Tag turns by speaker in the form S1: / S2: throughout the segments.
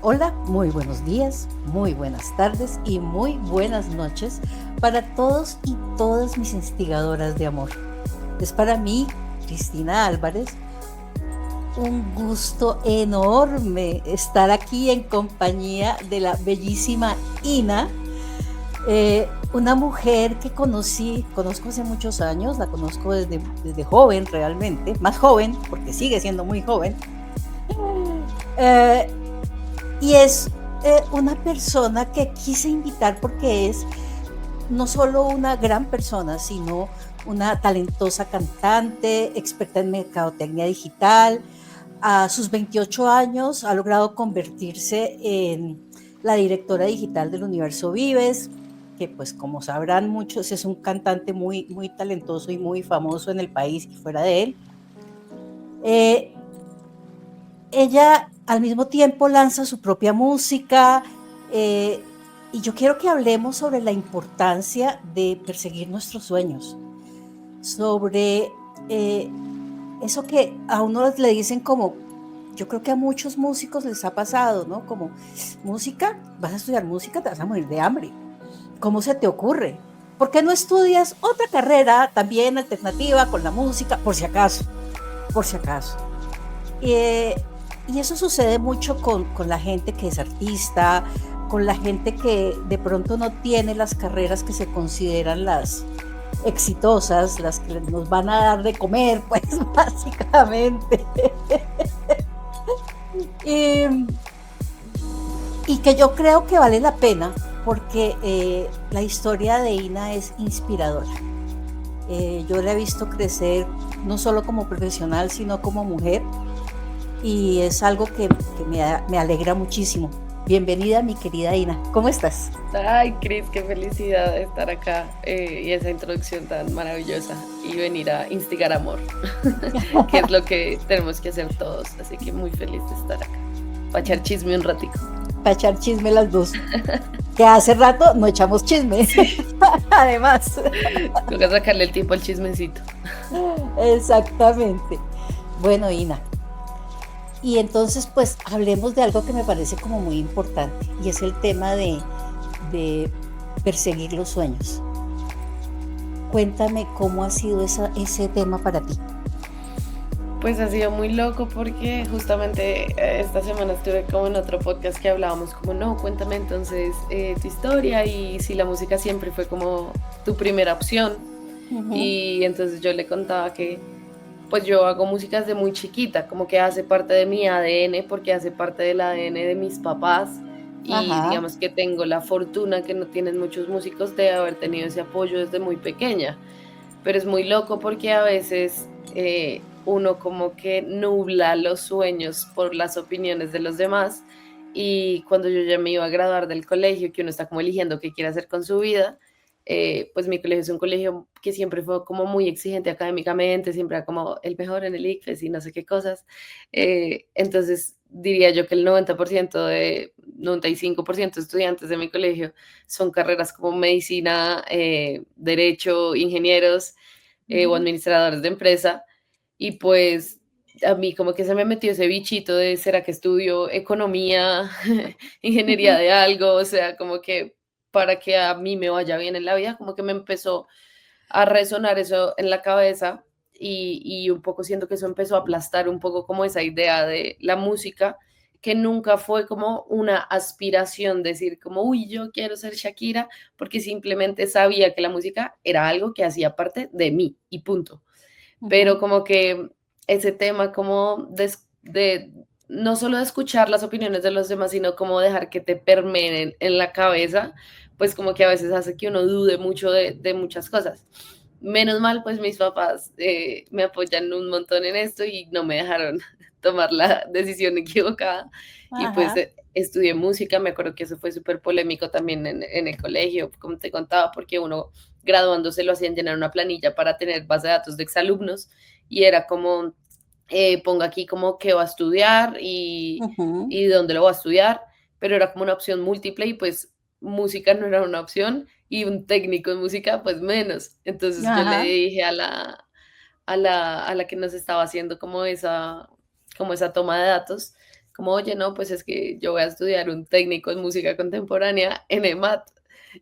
S1: Hola, muy buenos días, muy buenas tardes y muy buenas noches para todos y todas mis instigadoras de amor. Es para mí, Cristina Álvarez, un gusto enorme estar aquí en compañía de la bellísima Ina, una mujer que conozco hace muchos años, la conozco desde joven realmente, más joven, porque sigue siendo muy joven. Eh, Y es una persona que quise invitar porque es no solo una gran persona, sino una talentosa cantante, experta en mercadotecnia digital. A sus 28 años ha logrado convertirse en la directora digital del Universo Vives, que pues como sabrán muchos es un cantante muy talentoso y muy famoso en el país y fuera de él. Eh, Ella al mismo tiempo lanza su propia música, eh, y yo quiero que hablemos sobre la importancia de perseguir nuestros sueños, sobre eso que a uno le dicen como, yo creo que a muchos músicos les ha pasado, ¿no? Como, música, vas a estudiar música, te vas a morir de hambre. ¿Cómo se te ocurre? ¿Por qué no estudias otra carrera también alternativa con la música, por si acaso? Por si acaso. Eh, y eso sucede mucho con la gente que es artista, con la gente que de pronto no tiene las carreras que se consideran las exitosas, las que nos van a dar de comer, pues básicamente. Y, y que yo creo que vale la pena porque la historia de Ina es inspiradora. Yo la he visto crecer no solo como profesional, sino como mujer y es algo que me alegra muchísimo. Bienvenida, mi querida Ina. ¿Cómo estás?
S2: Ay, Cris, qué felicidad de estar acá y esa introducción tan maravillosa y venir a instigar amor, que es lo que tenemos que hacer todos. Así que muy feliz de estar acá, para echar chisme un ratico.
S1: Para echar chisme las dos. Que hace rato no echamos chisme.
S2: Sí,
S1: Además.
S2: toca sacarle el tiempo al chismecito.
S1: Exactamente. Bueno, Ina. Y entonces, pues, hablemos de algo que me parece como muy importante, y es el tema de perseguir los sueños. Cuéntame cómo ha sido ese tema para ti.
S2: Pues ha sido muy loco porque justamente esta semana estuve como en otro podcast que hablábamos como, no, cuéntame entonces tu historia y si la música siempre fue como tu primera opción.
S1: Ujú.
S2: Y entonces yo le contaba que pues yo hago música desde muy chiquita, como que hace parte de mi ADN, porque hace parte del ADN de mis papás y
S1: Ajá.
S2: digamos que tengo la fortuna que no tienen muchos músicos de haber tenido ese apoyo desde muy pequeña, pero es muy loco porque a veces uno como que nubla los sueños por las opiniones de los demás y cuando yo ya me iba a graduar del colegio, que uno está como eligiendo qué quiere hacer con su vida, pues mi colegio es un colegio que siempre fue como muy exigente académicamente, siempre era como el mejor en el ICFES y no sé qué cosas. Entonces diría yo que el 90% 95% de estudiantes de mi colegio son carreras como medicina, derecho, ingenieros o
S1: Ujú.
S2: administradores de empresa. Y pues a mí como que se me metió ese bichito de, ¿será que estudio economía, ingeniería de algo? O sea, como que para que a mí me vaya bien en la vida, como que me empezó a resonar eso en la cabeza y un poco siento que eso empezó a aplastar un poco como esa idea de la música, que nunca fue como una aspiración decir como, uy, yo quiero ser Shakira, porque simplemente sabía que la música era algo que hacía parte de mí y punto. Pero
S1: Ujú.
S2: como que ese tema como de no solo de escuchar las opiniones de los demás, sino como dejar que te permeen en la cabeza, pues como que a veces hace que uno dude mucho de muchas cosas. Menos mal, pues mis papás me apoyan un montón en esto y no me dejaron tomar la decisión equivocada. Y pues
S1: Ajá.
S2: estudié música, me acuerdo que eso fue súper polémico también en el colegio, como te contaba, porque uno graduándose lo hacían llenar una planilla para tener base de datos de exalumnos y era como, ponga aquí como qué va a estudiar
S1: Ujú.
S2: y dónde lo va a estudiar, pero era como una opción múltiple y pues música no era una opción y un técnico en música pues menos. Entonces yo le
S1: Ajá.
S2: dije a la que nos estaba haciendo como esa toma de datos, como, oye, no, pues es que yo voy a estudiar un técnico en música contemporánea en EMAT.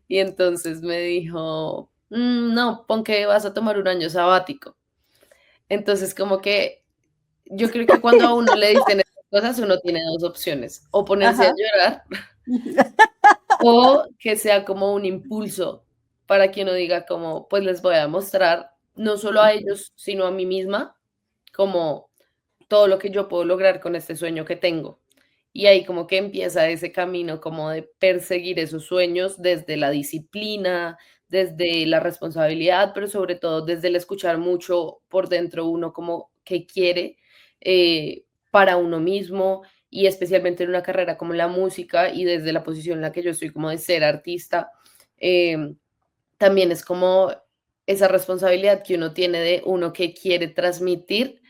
S2: Y entonces me dijo, no, pon que vas a tomar un año sabático. Entonces, como que yo creo que cuando a uno le dicen esas cosas, uno tiene dos opciones, o ponerse a
S1: Ajá.
S2: llorar o que sea como un impulso para que uno diga como, pues les voy a mostrar, no solo a ellos, sino a mí misma, como todo lo que yo puedo lograr con este sueño que tengo. Y ahí como que empieza ese camino como de perseguir esos sueños desde la disciplina, desde la responsabilidad, pero sobre todo desde el escuchar mucho por dentro uno como que quiere para uno mismo y especialmente en una carrera como la música y desde la posición en la que yo estoy como de ser artista, eh, también es como esa responsabilidad que uno tiene de uno que quiere transmitir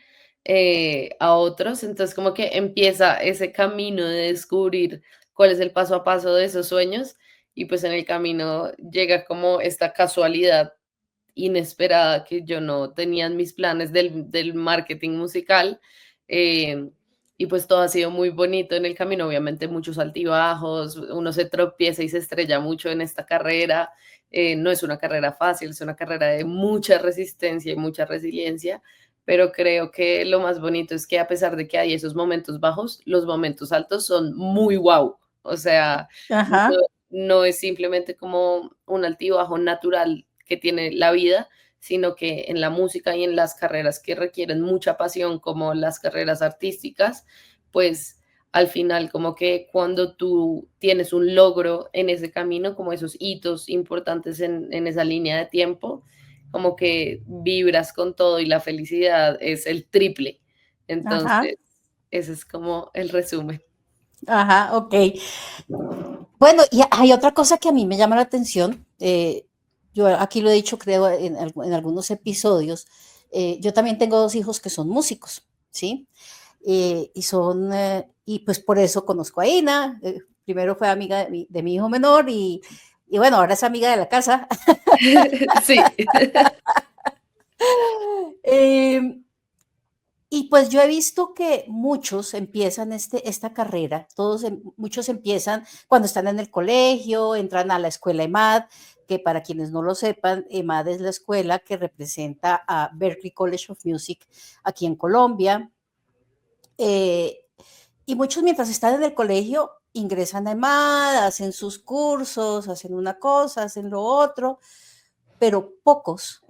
S2: a otros. Entonces, como que empieza ese camino de descubrir cuál es el paso a paso de esos sueños y pues en el camino llega como esta casualidad inesperada que yo no tenía en mis planes del marketing musical. eh, y pues todo ha sido muy bonito en el camino, obviamente muchos altibajos, uno se tropieza y se estrella mucho en esta carrera. No es una carrera fácil, es una carrera de mucha resistencia y mucha resiliencia, pero creo que lo más bonito es que a pesar de que hay esos momentos bajos, los momentos altos son muy guau. O sea, no,
S1: Ajá.
S2: no es simplemente como un altibajo natural que tiene la vida, sino que en la música y en las carreras que requieren mucha pasión, como las carreras artísticas, pues al final como que cuando tú tienes un logro en ese camino, como esos hitos importantes en esa línea de tiempo, como que vibras con todo y la felicidad es el triple.
S1: Ajá.
S2: Entonces, ese es como el resumen.
S1: Ajá. Ok. Bueno, y hay otra cosa que a mí me llama la atención. Yo aquí lo he dicho, creo, en algunos episodios. Yo también tengo dos hijos que son músicos, ¿sí? Y pues por eso conozco a Ina. Primero fue amiga de mi hijo menor y bueno, ahora es amiga de la casa.
S2: Sí.
S1: Eh, y pues yo he visto que muchos empiezan esta carrera, muchos empiezan cuando están en el colegio, entran a la escuela EMAD, que para quienes no lo sepan, EMAD es la escuela que representa a Berklee College of Music aquí en Colombia. Eh, y muchos mientras están en el colegio ingresan a EMAD, hacen sus cursos, hacen una cosa, hacen lo otro, pero pocos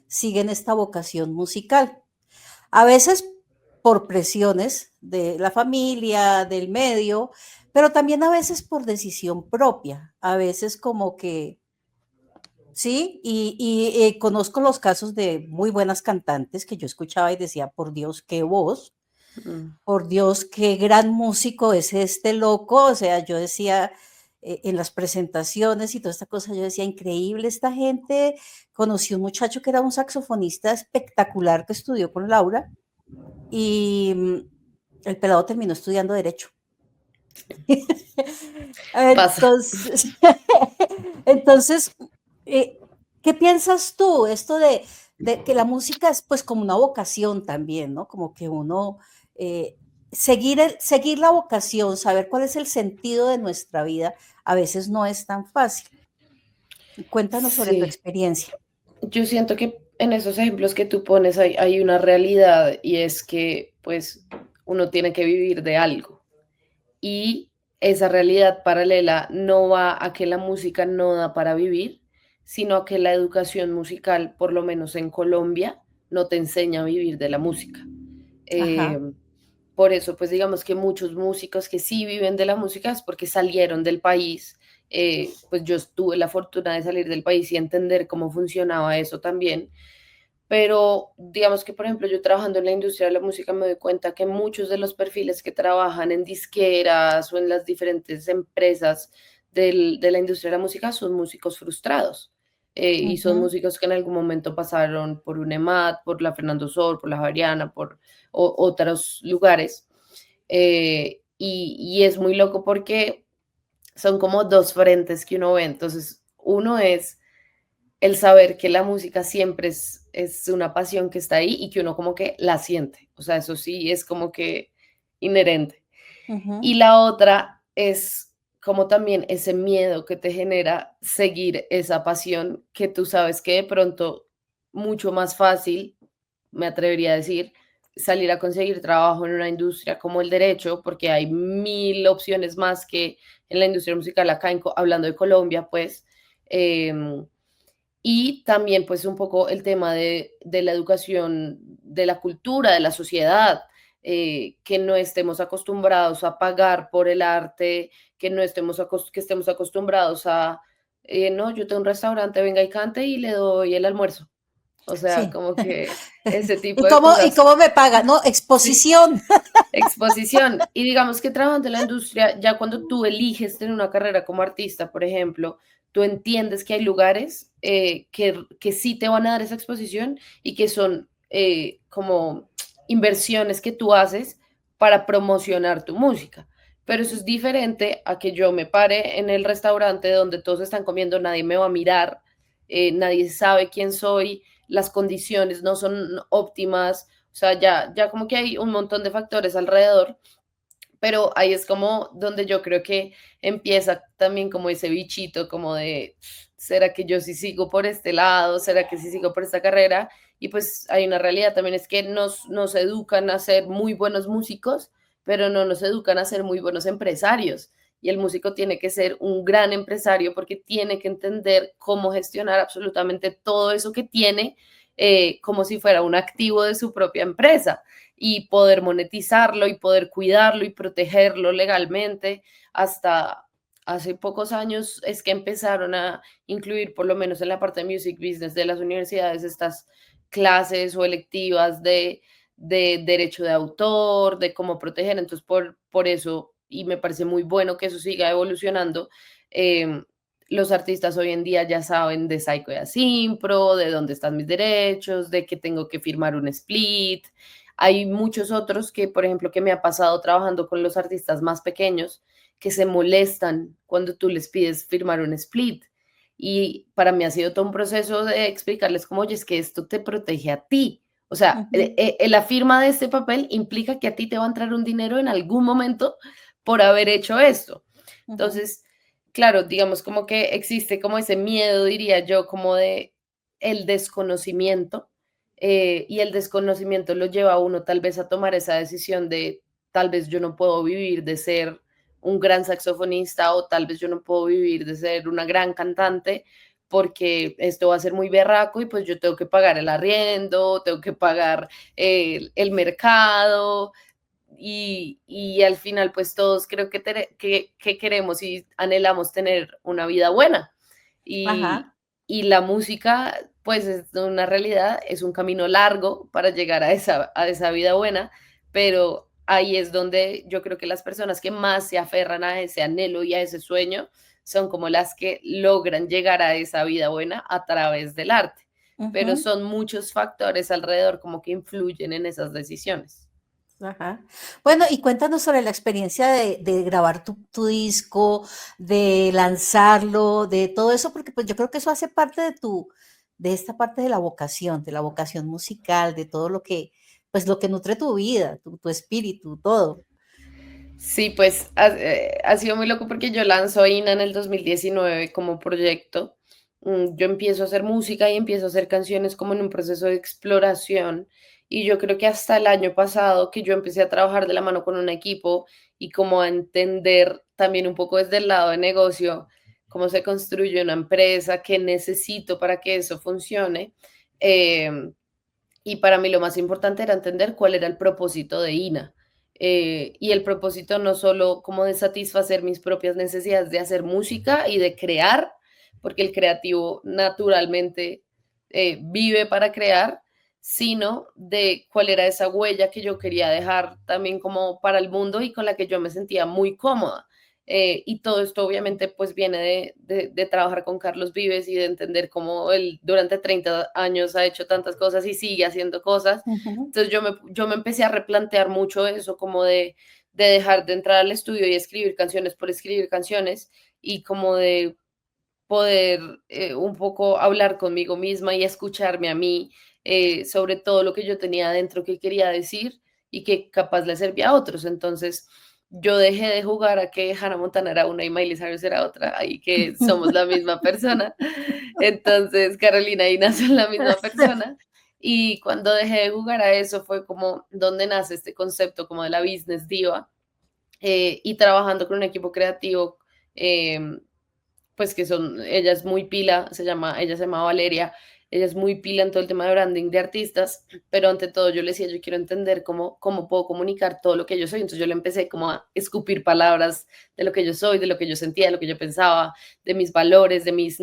S1: siguen esta vocación musical. A veces por presiones de la familia, del medio, pero también a veces por decisión propia, a veces como que, sí, conozco los casos de muy buenas cantantes que yo escuchaba y decía, por Dios, qué voz,
S2: Mm.
S1: por Dios, qué gran músico es este loco, o sea, yo decía en las presentaciones y toda esta cosa, yo decía, increíble esta gente, conocí un muchacho que era un saxofonista espectacular que estudió con Laura y el pelado terminó estudiando derecho.
S2: Pasa.
S1: Entonces, entonces eh, ¿qué piensas tú? Esto de que la música es pues como una vocación también, ¿no? Como que uno eh, seguir la vocación, saber cuál es el sentido de nuestra vida, a veces no es tan fácil. Cuéntanos sobre tu
S2: Sí.
S1: experiencia.
S2: Yo siento que en esos ejemplos que tú pones hay una realidad y es que pues uno tiene que vivir de algo y esa realidad paralela no va a que la música no da para vivir, sino a que la educación musical, por lo menos en Colombia, no te enseña a vivir de la música. Eh,
S1: Ajá,
S2: por eso, pues digamos que muchos músicos que sí viven de la música es porque salieron del país. Pues yo tuve la fortuna de salir del país y entender cómo funcionaba eso también. Pero digamos que, por ejemplo, yo trabajando en la industria de la música me doy cuenta que muchos de los perfiles que trabajan en disqueras o en las diferentes empresas de la industria de la música son músicos frustrados. Y son
S1: ujú,
S2: músicos que en algún momento pasaron por un EMAT, por la Fernando Sor, por la Javeriana, por otros lugares. Y es muy loco porque son como dos frentes que uno ve. Entonces, uno es el saber que la música siempre es una pasión que está ahí y que uno como que la siente. O sea, eso sí es como que inherente.
S1: Ujú.
S2: Y la otra es como también ese miedo que te genera seguir esa pasión que tú sabes que de pronto mucho más fácil, me atrevería a decir, salir a conseguir trabajo en una industria como el derecho, porque hay mil opciones más que en la industria musical acá, hablando de Colombia, pues. em, y también, pues, un poco el tema de la educación, de la cultura, de la sociedad, que no estemos acostumbrados a pagar por el arte, que estemos acostumbrados a, no, yo tengo un restaurante, venga y cante y le doy el almuerzo. O sea,
S1: Sí.
S2: como que ese tipo
S1: ¿Y
S2: de cosas.
S1: cómo me paga? No,
S2: Sí.
S1: exposición.
S2: Exposición. Y digamos que trabajando en la industria, ya cuando tú eliges tener una carrera como artista, por ejemplo, tú entiendes que hay lugares que sí te van a dar esa exposición y que son como inversiones que tú haces para promocionar tu música. Pero eso es diferente a que yo me pare en el restaurante donde todos están comiendo, nadie me va a mirar, nadie sabe quién soy, las condiciones no son óptimas, o sea, ya como que hay un montón de factores alrededor, pero ahí es como donde yo creo que empieza también como ese bichito como de, ¿será que yo sí sigo por este lado? ¿Será que sí sigo por esta carrera? Y pues hay una realidad también es que nos educan a ser muy buenos músicos, pero no nos educan a ser muy buenos empresarios. Y el músico tiene que ser un gran empresario porque tiene que entender cómo gestionar absolutamente todo eso que tiene, como si fuera un activo de su propia empresa y poder monetizarlo y poder cuidarlo y protegerlo legalmente. Hasta hace pocos años es que empezaron a incluir, por lo menos en la parte de music business de las universidades, estas clases o electivas de derecho de autor, de cómo proteger. Entonces, por eso, y me parece muy bueno que eso siga evolucionando, los artistas hoy en día ya saben de Psycho y Asimpro, de dónde están mis derechos, de que tengo que firmar un split. Hay muchos otros que, por ejemplo, que me ha pasado trabajando con los artistas más pequeños, que se molestan cuando tú les pides firmar un split. Y para mí ha sido todo un proceso de explicarles como, oye, es que esto te protege a ti. O sea,
S1: Ujú,
S2: la firma de este papel implica que a ti te va a entrar un dinero en algún momento por haber hecho esto.
S1: ujú.
S2: Entonces, claro, digamos como que existe como ese miedo, diría yo, como de el desconocimiento, y el desconocimiento lo lleva a uno tal vez a tomar esa decisión de tal vez yo no puedo vivir de ser un gran saxofonista o tal vez yo no puedo vivir de ser una gran cantante porque esto va a ser muy berraco y pues yo tengo que pagar el arriendo, tengo que pagar el mercado, y al final pues todos creo que queremos y anhelamos tener una vida buena. Y,
S1: Ajá.
S2: y la música pues es una realidad, es un camino largo para llegar a esa vida buena, pero ahí es donde yo creo que las personas que más se aferran a ese anhelo y a ese sueño son como las que logran llegar a esa vida buena a través del arte. Pero
S1: Ujú.
S2: son muchos factores alrededor como que influyen en esas decisiones.
S1: Ajá. Bueno, y cuéntanos sobre la experiencia de grabar tu disco, de lanzarlo, de todo eso, porque pues yo creo que eso hace parte de esta parte de la vocación musical, de todo lo que, pues lo que nutre tu vida, tu espíritu, todo.
S2: Sí, pues ha sido muy loco porque yo lanzo INA en el 2019 como proyecto. Yo empiezo a hacer música y empiezo a hacer canciones como en un proceso de exploración. Y yo creo que hasta el año pasado que yo empecé a trabajar de la mano con un equipo y como a entender también un poco desde el lado de negocio cómo se construye una empresa, qué necesito para que eso funcione. em, y para mí lo más importante era entender cuál era el propósito de INA. Y el propósito no solo como de satisfacer mis propias necesidades de hacer música y de crear, porque el creativo naturalmente vive para crear, sino de cuál era esa huella que yo quería dejar también como para el mundo y con la que yo me sentía muy cómoda. Y todo esto obviamente pues viene de trabajar con Carlos Vives y de entender cómo él durante 30 años ha hecho tantas cosas y sigue haciendo cosas.
S1: Ujú.
S2: Entonces yo me empecé a replantear mucho eso, como de dejar de entrar al estudio y escribir canciones por escribir canciones y como de poder un poco hablar conmigo misma y escucharme a mí, sobre todo lo que yo tenía adentro que quería decir y que capaz le servía a otros. Entonces, yo dejé de jugar a que Hannah Montana era una y Miley Cyrus era otra, y que somos la misma persona. Entonces, Carolina y Ina son la misma persona. Y cuando dejé de jugar a eso fue como donde nace este concepto como de la business diva, y trabajando con un equipo creativo, eh, pues que son, ella es muy pila, ella se llama Valeria, ella es muy pila en todo el tema de branding de artistas, pero ante todo yo le decía, yo quiero entender cómo puedo comunicar todo lo que yo soy, entonces yo le empecé como a escupir palabras de lo que yo soy, de lo que yo sentía, de lo que yo pensaba, de mis valores, de mis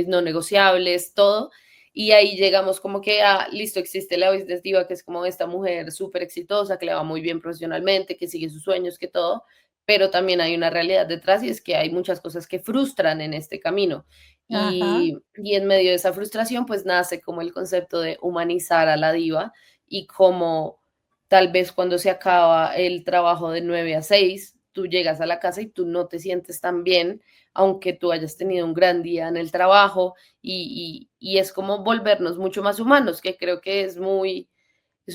S2: no negociables, todo, y ahí llegamos como que a, listo, existe la business diva, que es como esta mujer súper exitosa, que le va muy bien profesionalmente, que sigue sus sueños, que todo, pero también hay una realidad detrás y es que hay muchas cosas que frustran en este camino.
S1: Ajá,
S2: Y en medio de esa frustración, pues nace como el concepto de humanizar a la diva y como tal vez cuando se acaba el trabajo de 9 a 6 tú llegas a la casa y tú no te sientes tan bien, aunque tú hayas tenido un gran día en el trabajo y es como volvernos mucho más humanos, que creo que es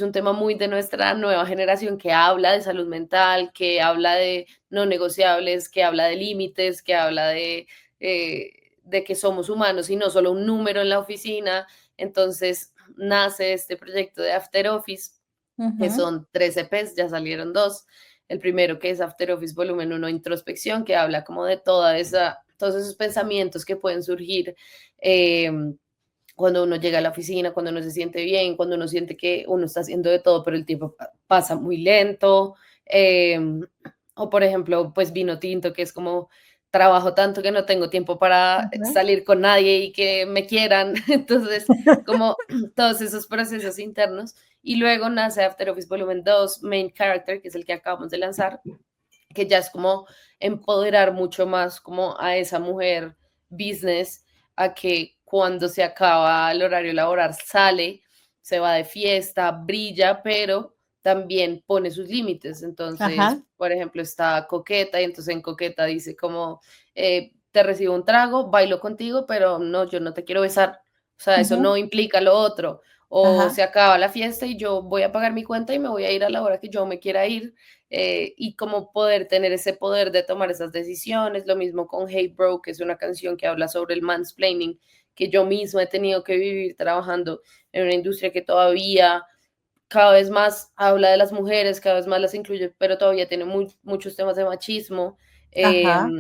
S2: un tema muy de nuestra nueva generación que habla de salud mental, que habla de no negociables, que habla de límites, que habla de que somos humanos y no solo un número en la oficina. Entonces nace este proyecto de After Office, que
S1: ujú,
S2: son 3 EPs, ya salieron dos. El primero que es After Office Volumen 1, Introspección, que habla como de todos esos pensamientos que pueden surgir, eh, cuando uno llega a la oficina, cuando uno se siente bien, cuando uno siente que uno está haciendo de todo, pero el tiempo pasa muy lento. eh, o por ejemplo, pues vino tinto, que es como trabajo tanto que no tengo tiempo para
S1: ujú.
S2: salir con nadie y que me quieran. Entonces, como todos esos procesos internos. Y luego nace After Office Volumen 2 Main Character, que es el que acabamos de lanzar, que ya es como empoderar mucho más como a esa mujer business, a que cuando se acaba el horario laboral sale, se va de fiesta, brilla, pero también pone sus límites. Entonces,
S1: Ajá,
S2: por ejemplo, está Coqueta y entonces en Coqueta dice como, te recibo un trago, bailo contigo, pero no, yo no te quiero besar. O sea, eso
S1: ujú,
S2: no implica lo otro. O
S1: ajá,
S2: se acaba la fiesta y yo voy a pagar mi cuenta y me voy a ir a la hora que yo me quiera ir, y como poder tener ese poder de tomar esas decisiones. Lo mismo con Hey Bro, que es una canción que habla sobre el mansplaining, que yo misma he tenido que vivir trabajando en una industria que todavía cada vez más habla de las mujeres, cada vez más las incluye, pero todavía tiene muchos temas de machismo. Eh,
S1: ajá.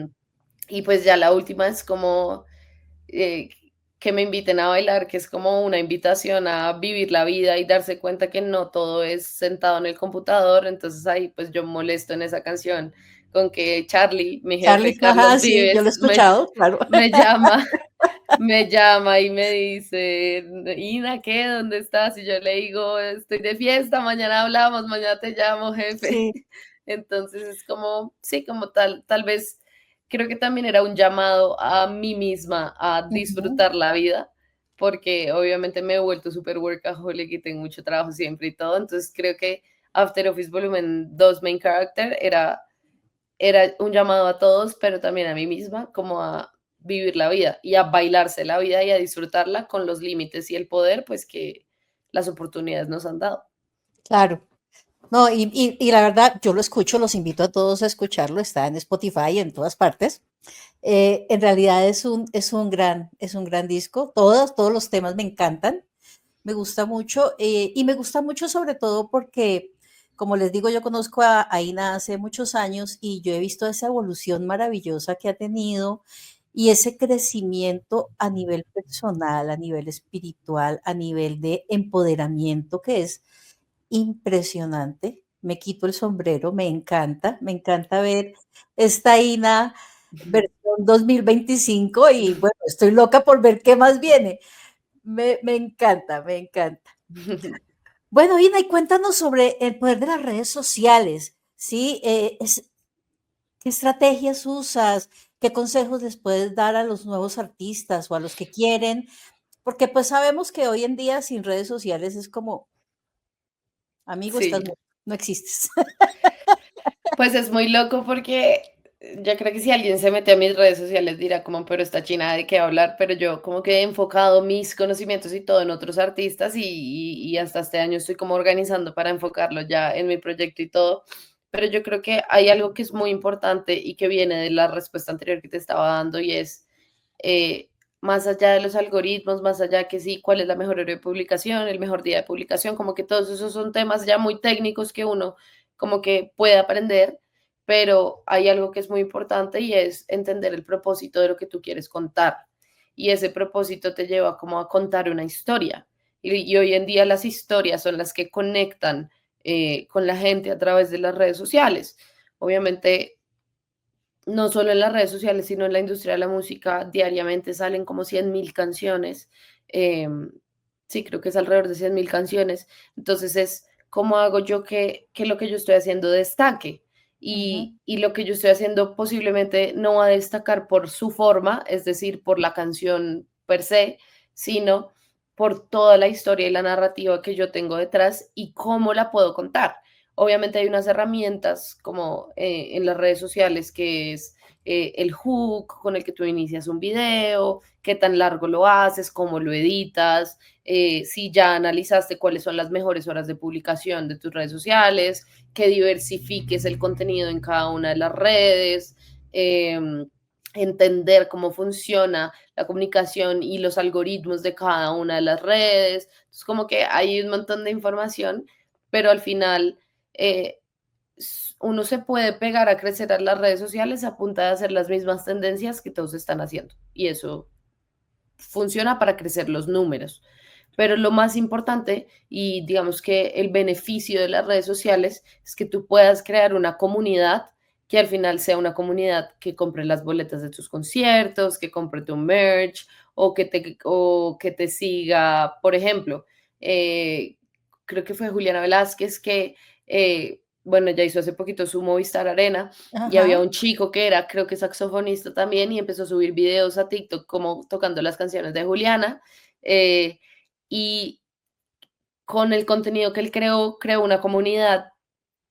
S2: y pues ya la última es como, eh, que me inviten a bailar, que es como una invitación a vivir la vida y darse cuenta que no todo es sentado en el computador. Entonces ahí pues yo molesto en esa canción con que Charlie, mi jefe
S1: Charlie,
S2: Carlos
S1: ajá, sí, yo lo he
S2: Vives,
S1: escuchado, claro.
S2: me llama, me llama y me dice, Ina, ¿qué? ¿Dónde estás? Y yo le digo, estoy de fiesta, mañana hablamos, mañana te llamo, jefe.
S1: Sí,
S2: Entonces es como, sí, como tal vez creo que también era un llamado a mí misma a
S1: ujú,
S2: disfrutar la vida, porque obviamente me he vuelto súper workaholic y tengo mucho trabajo siempre y todo. Entonces creo que After Office Volumen 2 Main Character era un llamado a todos, pero también a mí misma, como a vivir la vida y a bailarse la vida y a disfrutarla con los límites y el poder, pues que las oportunidades nos han dado.
S1: claro. No, y la verdad, yo lo escucho, los invito a todos a escucharlo, está en Spotify y en todas partes. En realidad es un gran disco, todos los temas me encantan, me gusta mucho, y me gusta mucho sobre todo porque, como les digo, yo conozco a Aina hace muchos años y yo he visto esa evolución maravillosa que ha tenido y ese crecimiento a nivel personal, a nivel espiritual, a nivel de empoderamiento que es impresionante. Me quito el sombrero, me encanta ver esta Ina versión 2025 y bueno, estoy loca por ver qué más viene. Me encanta, me encanta. Bueno, Ina, y cuéntanos sobre el poder de las redes sociales, ¿sí? ¿Qué estrategias usas? ¿Qué consejos les puedes dar a los nuevos artistas o a los que quieren? Porque pues sabemos que hoy en día sin redes sociales es como, amigo, estás
S2: Sí,
S1: muerto, no existes.
S2: pues es muy loco porque Yo creo que si alguien se mete a mis redes sociales dirá como, pero esta china de qué hablar, pero yo como que he enfocado mis conocimientos y todo en otros artistas y hasta este año estoy como organizando para enfocarlo ya en mi proyecto y todo. Pero yo creo que hay algo que es muy importante y que viene de la respuesta anterior que te estaba dando y es eh, más allá de los algoritmos, más allá de que sí, cuál es la mejor hora de publicación, el mejor día de publicación, como que todos esos son temas ya muy técnicos que uno como que puede aprender, pero hay algo que es muy importante y es entender el propósito de lo que tú quieres contar. Y ese propósito te lleva como a contar una historia. Y hoy en día las historias son las que conectan con la gente a través de las redes sociales. Obviamente no solo en las redes sociales, sino en la industria de la música, diariamente salen como 100.000 canciones. em, sí, creo que es alrededor de 100.000 canciones. Entonces es cómo hago yo que lo que yo estoy haciendo destaque.
S1: Ujú.
S2: Y lo que yo estoy haciendo posiblemente no va a destacar por su forma, es decir, por la canción per se, sino por toda la historia y la narrativa que yo tengo detrás y cómo la puedo contar. Obviamente hay unas herramientas como en las redes sociales que es el hook con el que tú inicias un video, qué tan largo lo haces, cómo lo editas, si ya analizaste cuáles son las mejores horas de publicación de tus redes sociales, que diversifiques el contenido en cada una de las redes, entender cómo funciona la comunicación y los algoritmos de cada una de las redes. Es como que hay un montón de información, pero al final eh, uno se puede pegar a crecer a las redes sociales a punta de hacer las mismas tendencias que todos están haciendo. Y eso funciona para crecer los números. Pero lo más importante y digamos que el beneficio de las redes sociales es que tú puedas crear una comunidad que al final sea una comunidad que compre las boletas de tus conciertos, que compre tu merch o que te siga, por ejemplo, eh, creo que fue Juliana Velázquez que, bueno, ya hizo hace poquito su Movistar Arena y había
S1: Ajá.
S2: un chico que era, creo que saxofonista también, y empezó a subir videos a TikTok como tocando las canciones de Juliana. eh, y con el contenido que él creó, creó una comunidad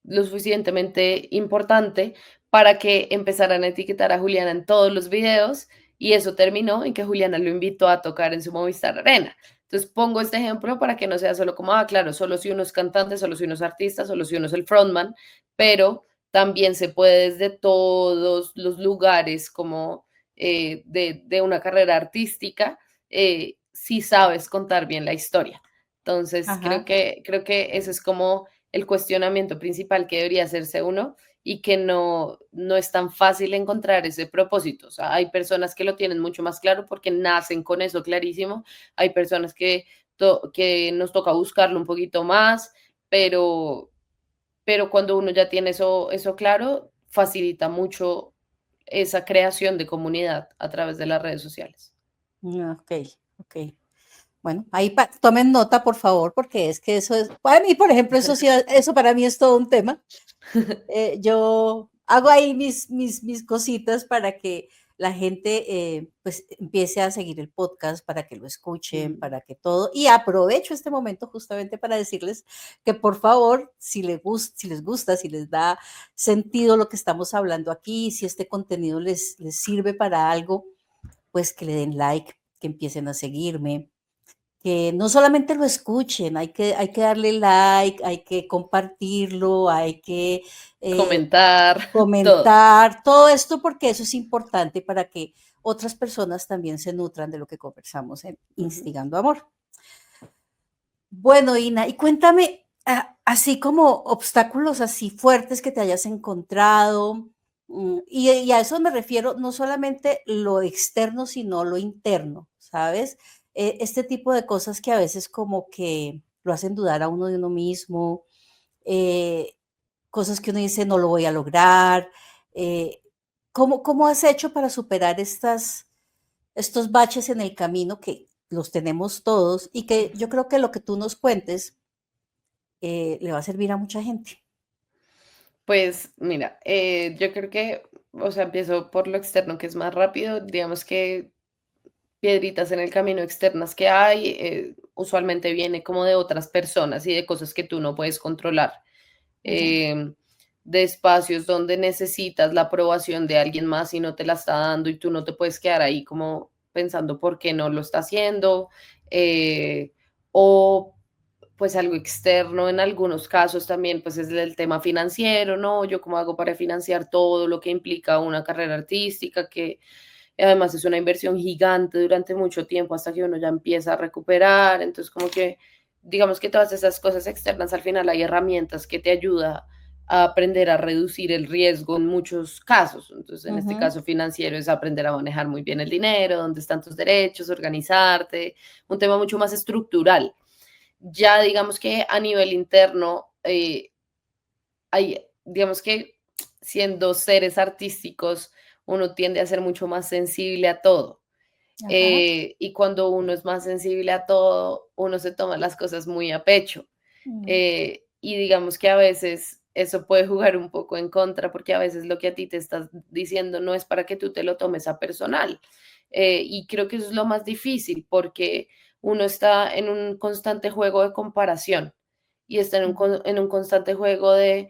S2: lo suficientemente importante para que empezaran a etiquetar a Juliana en todos los videos y eso terminó en que Juliana lo invitó a tocar en su Movistar Arena. Entonces pongo este ejemplo para que no sea solo como, ah, claro, solo si uno es cantante, solo si uno es artista, solo si uno es el frontman, pero también se puede desde todos los lugares como de una carrera artística si sabes contar bien la historia. Entonces
S1: Ajá.
S2: creo que ese es como el cuestionamiento principal que debería hacerse uno y que no es tan fácil encontrar ese propósito. O sea, hay personas que lo tienen mucho más claro porque nacen con eso clarísimo, hay personas que nos toca buscarlo un poquito más, pero, pero cuando uno ya tiene eso claro, facilita mucho esa creación de comunidad a través de las redes sociales.
S1: Ok, ok. Bueno, ahí tomen nota, por favor, porque es que eso es, para mí, por ejemplo, eso sí, eso para mí es todo un tema. Yo hago ahí mis cositas para que la gente pues empiece a seguir el podcast, para que lo escuchen,
S2: Mm.
S1: para que todo. Y aprovecho este momento justamente para decirles que por favor, si les gusta, si les da sentido lo que estamos hablando aquí, si este contenido les sirve para algo, pues que le den like, que empiecen a seguirme, que no solamente lo escuchen, hay que darle like, hay que compartirlo, hay que eh,
S2: Comentar, todo.
S1: comentar, todo esto porque eso es importante para que otras personas también se nutran de lo que conversamos en
S2: Ujú.
S1: Instigando Amor. Bueno, Ina, y cuéntame, así como obstáculos así fuertes que te hayas encontrado, y a eso me refiero no solamente lo externo, sino lo interno, ¿sabes? Este tipo de cosas que a veces como que lo hacen dudar a uno de uno mismo, eh, cosas que uno dice no lo voy a lograr. eh, ¿Cómo has hecho para superar estos baches en el camino que los tenemos todos y que yo creo que lo que tú nos cuentes le va a servir a mucha gente?
S2: Pues mira, yo creo que, o sea, empiezo por lo externo, que es más rápido. Digamos que piedritas en el camino externas que hay, usualmente viene como de otras personas y de cosas que tú no puedes controlar.
S1: Ujú.
S2: Em, de espacios donde necesitas la aprobación de alguien más y no te la está dando y tú no te puedes quedar ahí como pensando por qué no lo está haciendo, eh, o pues algo externo en algunos casos también, pues es el tema financiero, ¿no? Yo cómo hago para financiar todo lo que implica una carrera artística, que además es una inversión gigante durante mucho tiempo hasta que uno ya empieza a recuperar, entonces como que digamos que todas esas cosas externas al final hay herramientas que te ayudan a aprender a reducir el riesgo en muchos casos. Entonces, en este
S1: Ujú,
S2: caso financiero es aprender a manejar muy bien el dinero, dónde están tus derechos, organizarte, un tema mucho más estructural. Ya digamos que a nivel interno, hay, digamos que siendo seres artísticos, uno tiende a ser mucho más sensible a todo.
S1: ajá,
S2: Y cuando uno es más sensible a todo, uno se toma las cosas muy a pecho.
S1: mm,
S2: Y digamos que a veces eso puede jugar un poco en contra, porque a veces lo que a ti te estás diciendo no es para que tú te lo tomes a personal. Y creo que eso es lo más difícil, porque uno está en un constante juego de comparación y está en
S1: mm,
S2: en un constante juego de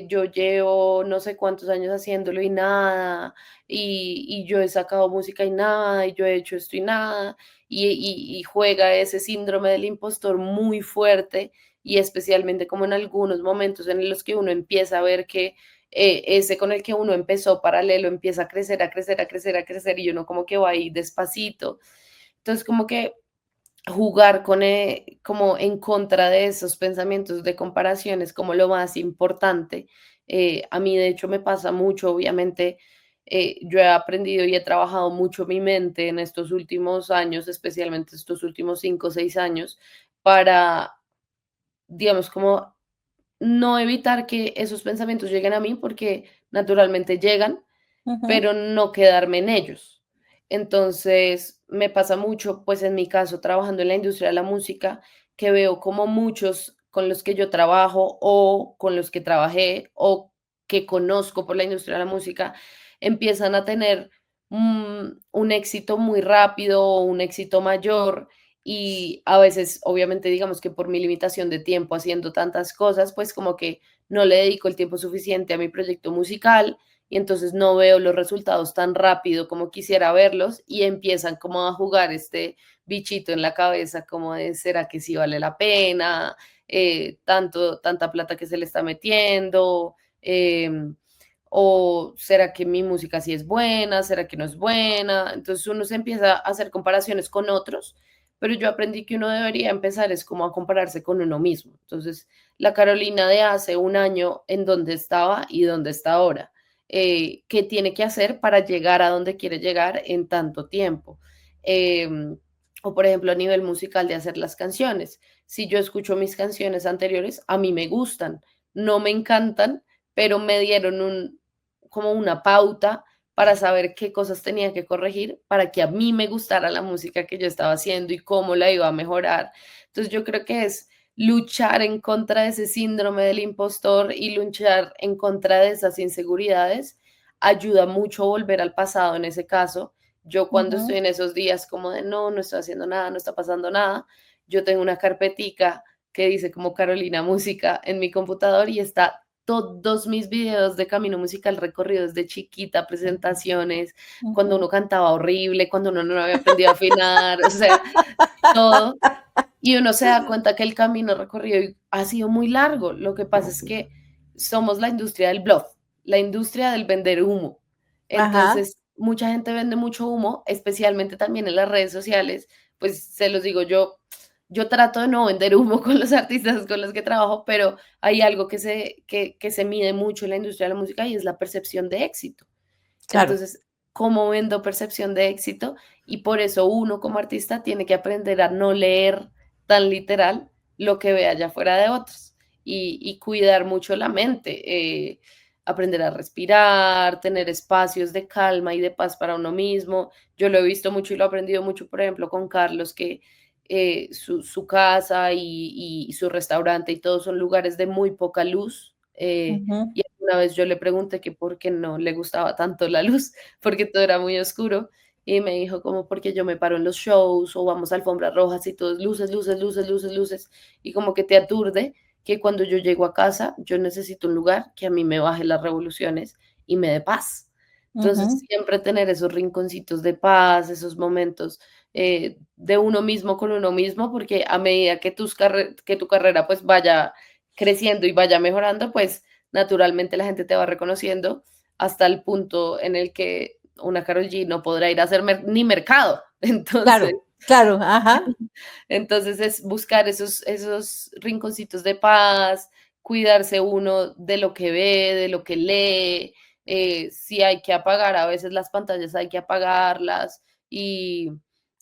S2: yo llevo no sé cuántos años haciéndolo y nada, y yo he sacado música y nada, y yo he hecho esto y nada, y juega ese síndrome del impostor muy fuerte y especialmente como en algunos momentos en los que uno empieza a ver que ese con el que uno empezó paralelo empieza a crecer, a crecer, a crecer, a crecer y uno como que va ahí despacito. Entonces como que jugar con, como en contra de esos pensamientos de comparación es como lo más importante. A mí de hecho me pasa mucho, obviamente. Yo he aprendido y he trabajado mucho mi mente en estos últimos años, especialmente estos últimos 5 o 6 años, para, digamos, como no evitar que esos pensamientos lleguen a mí porque naturalmente llegan,
S1: ujú,
S2: pero no quedarme en ellos. Entonces, me pasa mucho, pues en mi caso, trabajando en la industria de la música, que veo como muchos con los que yo trabajo o con los que trabajé o que conozco por la industria de la música, empiezan a tener un éxito muy rápido o un éxito mayor y a veces, obviamente, digamos que por mi limitación de tiempo haciendo tantas cosas, pues como que no le dedico el tiempo suficiente a mi proyecto musical y entonces no veo los resultados tan rápido como quisiera verlos y empiezan como a jugar este bichito en la cabeza como de, ¿será que sí vale la pena? Tanta plata que se le está metiendo, o ¿será que mi música sí es buena? ¿Será que no es buena? Entonces uno se empieza a hacer comparaciones con otros, pero yo aprendí que uno debería empezar es como a compararse con uno mismo. Entonces, la Carolina de hace un año, ¿en dónde estaba y dónde está ahora? Qué tiene que hacer para llegar a donde quiere llegar en tanto tiempo. Em, o por ejemplo, a nivel musical de hacer las canciones. Si yo escucho mis canciones anteriores, a mí me gustan, no me encantan, pero me dieron como una pauta para saber qué cosas tenía que corregir para que a mí me gustara la música que yo estaba haciendo y cómo la iba a mejorar. Entonces yo creo que es luchar en contra de ese síndrome del impostor y luchar en contra de esas inseguridades ayuda mucho a volver al pasado en ese caso. Yo cuando estoy
S1: ujú.
S2: en esos días como de no, no estoy haciendo nada, no está pasando nada, yo tengo una carpetica que dice como Carolina Música en mi computador y está todos mis videos de Camino Musical recorridos de chiquita, presentaciones, cuando
S1: Ujú.
S2: uno cantaba horrible, cuando uno no había aprendido a afinar, o sea, todo. Y uno se da cuenta que el camino recorrido ha sido muy largo. Lo que pasa es que somos la industria del bluff, la industria del vender humo.
S1: Ajá,
S2: Entonces, mucha gente vende mucho humo, especialmente también en las redes sociales. Pues se los digo yo trato de no vender humo con los artistas con los que trabajo, pero hay algo que se mide mucho en la industria de la música y es la percepción de éxito.
S1: claro.
S2: Entonces, ¿cómo vendo percepción de éxito? Y por eso uno como artista tiene que aprender a no leer tan literal lo que ve allá afuera de otros y cuidar mucho la mente, aprender a respirar, tener espacios de calma y de paz para uno mismo. Yo lo he visto mucho y lo he aprendido mucho, por ejemplo, con Carlos, que su casa y su restaurante y todo son lugares de muy poca luz.
S1: Ujú,
S2: Y una vez yo le pregunté que por qué no le gustaba tanto la luz, porque todo era muy oscuro, y me dijo como porque yo me paro en los shows o vamos a alfombras rojas y todo es luces, luces, luces, luces, luces, y como que te aturde. que cuando yo llego a casa, yo necesito un lugar que a mí me baje las revoluciones y me dé paz. Entonces,
S1: Ujú.
S2: siempre tener esos rinconcitos de paz, esos momentos de uno mismo con uno mismo, porque a medida que, que tu carrera pues vaya creciendo y vaya mejorando, pues naturalmente la gente te va reconociendo hasta el punto en el que una Karol G no podrá ir a hacer ni mercado. Entonces,
S1: Claro, claro, ajá.
S2: entonces es buscar esos rinconcitos de paz, cuidarse uno de lo que ve, de lo que lee, si hay que apagar a veces las pantallas, hay que apagarlas y,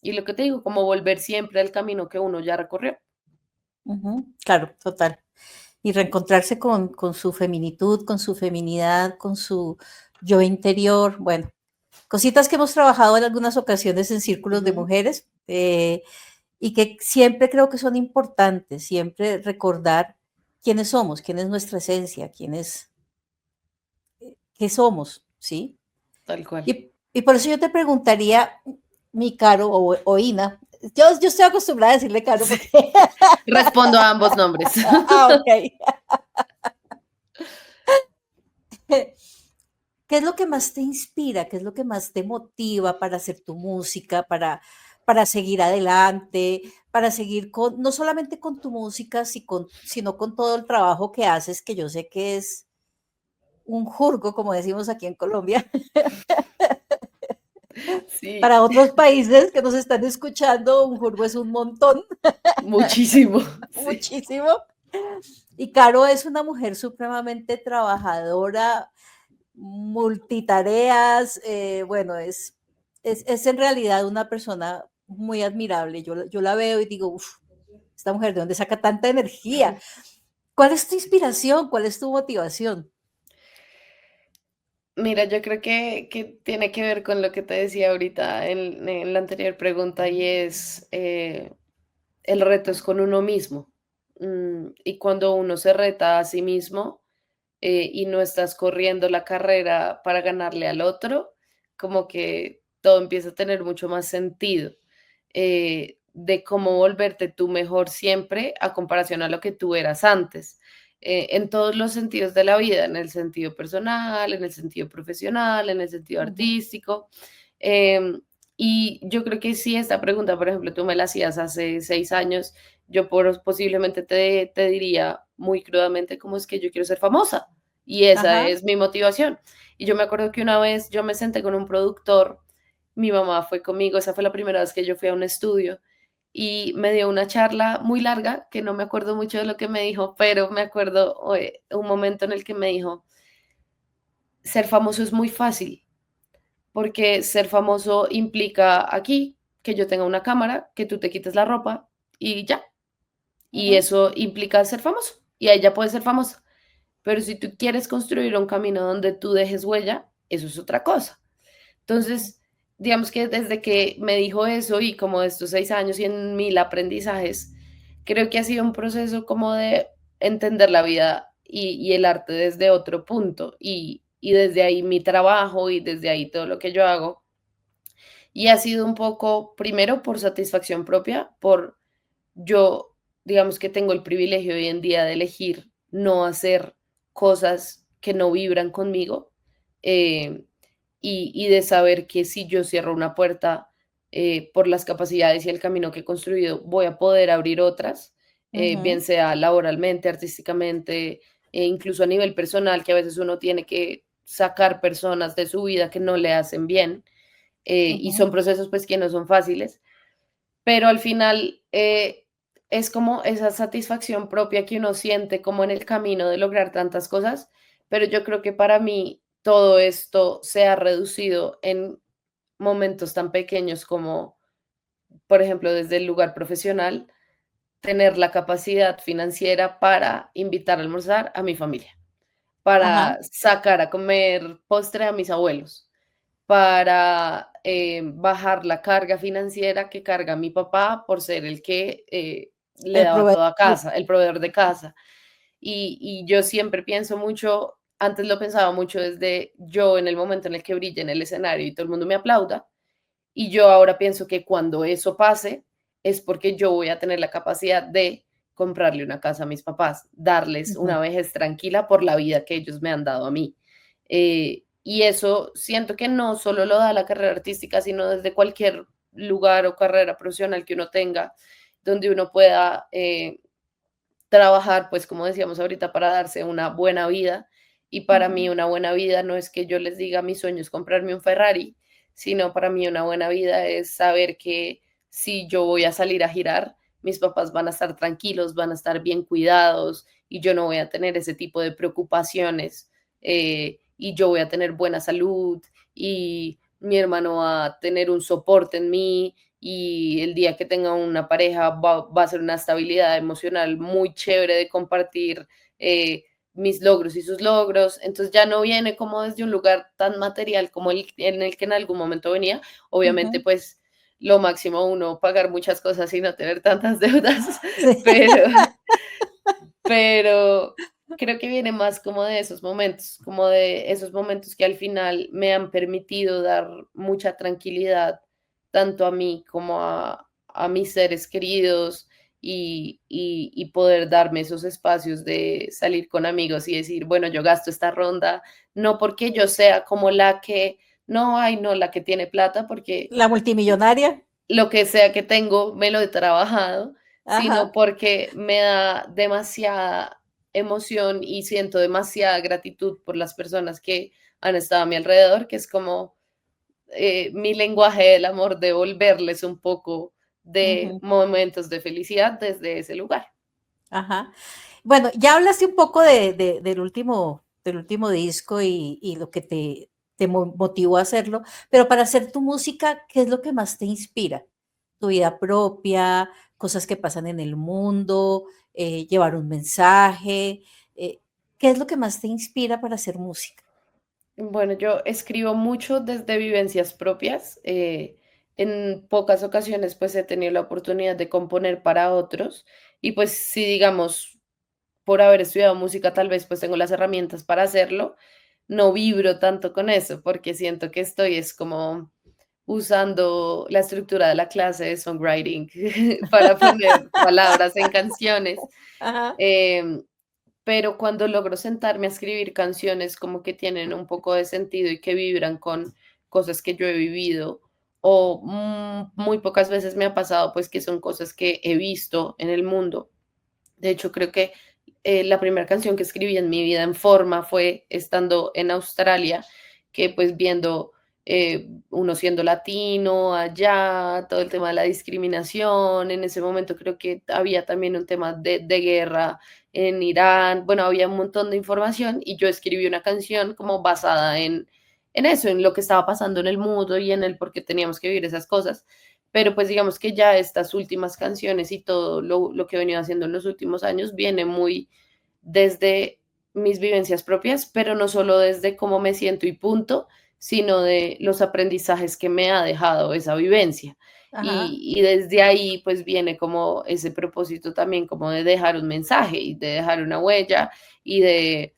S2: y lo que te digo, como volver siempre al camino que uno ya recorrió.
S1: Ujú, claro, total. Y reencontrarse con su feminitud, con su feminidad, con su yo interior. Bueno, cositas que hemos trabajado en algunas ocasiones en círculos de
S2: Ujú,
S1: mujeres, y que siempre creo que son importantes, siempre recordar quiénes somos, quién es nuestra esencia, qué somos, ¿sí?
S2: tal cual.
S1: Y por eso yo te preguntaría, mi Caro o Ina, yo estoy acostumbrada a decirle Caro
S2: Sí,
S1: porque,
S2: respondo a ambos nombres.
S1: ok. ¿Qué es lo que más te inspira? ¿Qué es lo que más te motiva para hacer tu música, para seguir adelante, para seguir con, no solamente con tu música, sino con todo el trabajo que haces, que yo sé que es un jurgo, como decimos aquí en Colombia,
S2: Sí,
S1: para otros países que nos están escuchando, un jurgo es un montón,
S2: muchísimo. Sí.
S1: muchísimo. Y Caro es una mujer supremamente trabajadora, multitareas, bueno, es en realidad una persona muy admirable. Yo la veo y digo, uff, esta mujer, ¿de dónde saca tanta energía? ¿Cuál es tu inspiración? ¿Cuál es tu motivación?
S2: Mira, yo creo que tiene que ver con lo que te decía ahorita en la anterior pregunta y es el reto es con uno mismo. Y cuando uno se reta a sí mismo y no estás corriendo la carrera para ganarle al otro, como que todo empieza a tener mucho más sentido de cómo volverte tú mejor siempre a comparación a lo que tú eras antes. En todos los sentidos de la vida, en el sentido personal, en el sentido profesional, en el sentido
S1: Ujú,
S2: artístico. Em, y yo creo que si esta pregunta, por ejemplo, tú me la hacías hace 6 años, yo posiblemente te diría muy crudamente cómo es que yo quiero ser famosa. Y esa
S1: ajá,
S2: es mi motivación. Y yo me acuerdo que una vez yo me senté con un productor, mi mamá fue conmigo, esa fue la primera vez que yo fui a un estudio y me dio una charla muy larga, que no me acuerdo mucho de lo que me dijo, pero me acuerdo un momento en el que me dijo, ser famoso es muy fácil, porque ser famoso implica aquí que yo tenga una cámara, que tú te quites la ropa y ya. Y
S1: ujú,
S2: eso implica ser famoso. Y ahí ya puedes ser famoso. Pero si tú quieres construir un camino donde tú dejes huella, eso es otra cosa.
S1: ujú,
S2: Entonces, digamos que desde que me dijo eso y como de estos 6 años y en 1000 aprendizajes, creo que ha sido un proceso como de entender la vida y el arte desde otro punto y desde ahí mi trabajo y desde ahí todo lo que yo hago. Y ha sido un poco, primero, por satisfacción propia, por yo, digamos que tengo el privilegio hoy en día de elegir no hacer cosas que no vibran conmigo, eh, y de saber que si yo cierro una puerta, por las capacidades y el camino que he construido, voy a poder abrir otras, bien
S1: ujú,
S2: sea laboralmente, artísticamente, e incluso a nivel personal, que a veces uno tiene que sacar personas de su vida que no le hacen bien, y
S1: ujú.
S2: son procesos pues que no son fáciles, pero al final es como esa satisfacción propia que uno siente como en el camino de lograr tantas cosas, pero yo creo que para mí todo esto se ha reducido en momentos tan pequeños como, por ejemplo, desde el lugar profesional, tener la capacidad financiera para invitar a almorzar a mi familia,
S1: Ajá,
S2: para sacar a comer postre a mis abuelos, para bajar la carga financiera que carga mi papá por ser el que le
S1: el
S2: daba toda
S1: proveedor.
S2: casa, el proveedor de casa. Y yo siempre pienso mucho, antes lo pensaba mucho desde yo en el momento en el que brille en el escenario y todo el mundo me aplauda, y yo ahora pienso que cuando eso pase es porque yo voy a tener la capacidad de comprarle una casa a mis papás, darles una
S1: Ujú,
S2: vejez tranquila por la vida que ellos me han dado a mí. Y eso siento que no solo lo da la carrera artística, sino desde cualquier lugar o carrera profesional que uno tenga, donde uno pueda trabajar, pues como decíamos ahorita, para darse una buena vida. Y para mí
S1: ujú,
S2: una buena vida no es que yo les diga mi sueño es comprarme un Ferrari, sino para mí una buena vida es saber que si yo voy a salir a girar, mis papás van a estar tranquilos, van a estar bien cuidados y yo no voy a tener ese tipo de preocupaciones, y yo voy a tener buena salud y mi hermano va a tener un soporte en mí y el día que tenga una pareja va a ser una estabilidad emocional muy chévere de compartir mis logros y sus logros. Entonces ya no viene como desde un lugar tan material como el en el que en algún momento venía. Obviamente,
S1: ujú.
S2: pues lo máximo uno pagar muchas cosas y no tener tantas deudas,
S1: Sí.
S2: pero, pero creo que viene más como de esos momentos, como de esos momentos que al final me han permitido dar mucha tranquilidad tanto a mí como a mis seres queridos y poder darme esos espacios de salir con amigos y decir, bueno, yo gasto esta ronda, no porque yo sea como la que, no, ay, no, la que tiene plata, porque
S1: La multimillonaria.
S2: lo que sea que tengo me lo he trabajado, sino
S1: Ajá.
S2: porque me da demasiada emoción y siento demasiada gratitud por las personas que han estado a mi alrededor, que es como mi lenguaje del amor, devolverles un poco de
S1: Ujú,
S2: momentos de felicidad desde ese lugar.
S1: ajá. Bueno, ya hablaste un poco del último disco y lo que te motivó a hacerlo, pero para hacer tu música, ¿qué es lo que más te inspira? ¿Tu vida propia, cosas que pasan en el mundo, llevar un mensaje? eh, ¿Qué es lo que más te inspira para hacer música?
S2: Bueno, yo escribo mucho desde vivencias propias. En pocas ocasiones pues he tenido la oportunidad de componer para otros y pues si digamos por haber estudiado música, tal vez pues tengo las herramientas para hacerlo, no vibro tanto con eso, porque siento que estoy es como usando la estructura de la clase de songwriting para poner palabras en canciones.
S1: Ajá.
S2: Em, pero cuando logro sentarme a escribir canciones como que tienen un poco de sentido y que vibran con cosas que yo he vivido, o muy pocas veces me ha pasado pues que son cosas que he visto en el mundo. De hecho, creo que la primera canción que escribí en mi vida en forma fue estando en Australia, que pues viendo uno siendo latino allá, todo el tema de la discriminación, en ese momento creo que había también un tema de guerra en Irán, bueno, había un montón de información y yo escribí una canción como basada en eso, en lo que estaba pasando en el mundo y en el por qué teníamos que vivir esas cosas. Pero pues digamos que ya estas últimas canciones y todo lo que he venido haciendo en los últimos años viene muy desde mis vivencias propias, pero no solo desde cómo me siento y punto, sino de los aprendizajes que me ha dejado esa vivencia.
S1: Ajá.
S2: Y desde ahí pues viene como ese propósito también como de dejar un mensaje y de dejar una huella y de,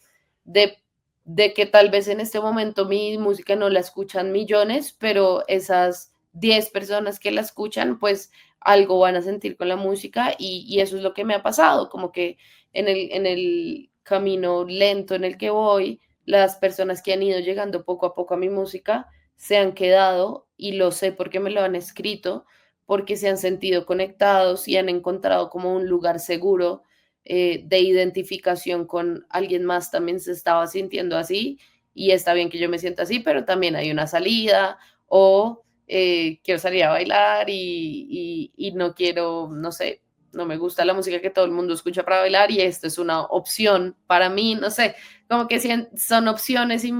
S2: de que tal vez en este momento mi música no la escuchan millones, pero esas 10 personas que la escuchan pues algo van a sentir con la música y eso es lo que me ha pasado, como que en el camino lento en el que voy, las personas que han ido llegando poco a poco a mi música se han quedado y lo sé porque me lo han escrito, porque se han sentido conectados y han encontrado como un lugar seguro de identificación con alguien más también se estaba sintiendo así y está bien que yo me sienta así, pero también hay una salida o quiero salir a bailar y no quiero, no sé, no me gusta la música que todo el mundo escucha para bailar y esto es una opción para mí, no sé, como que son opciones y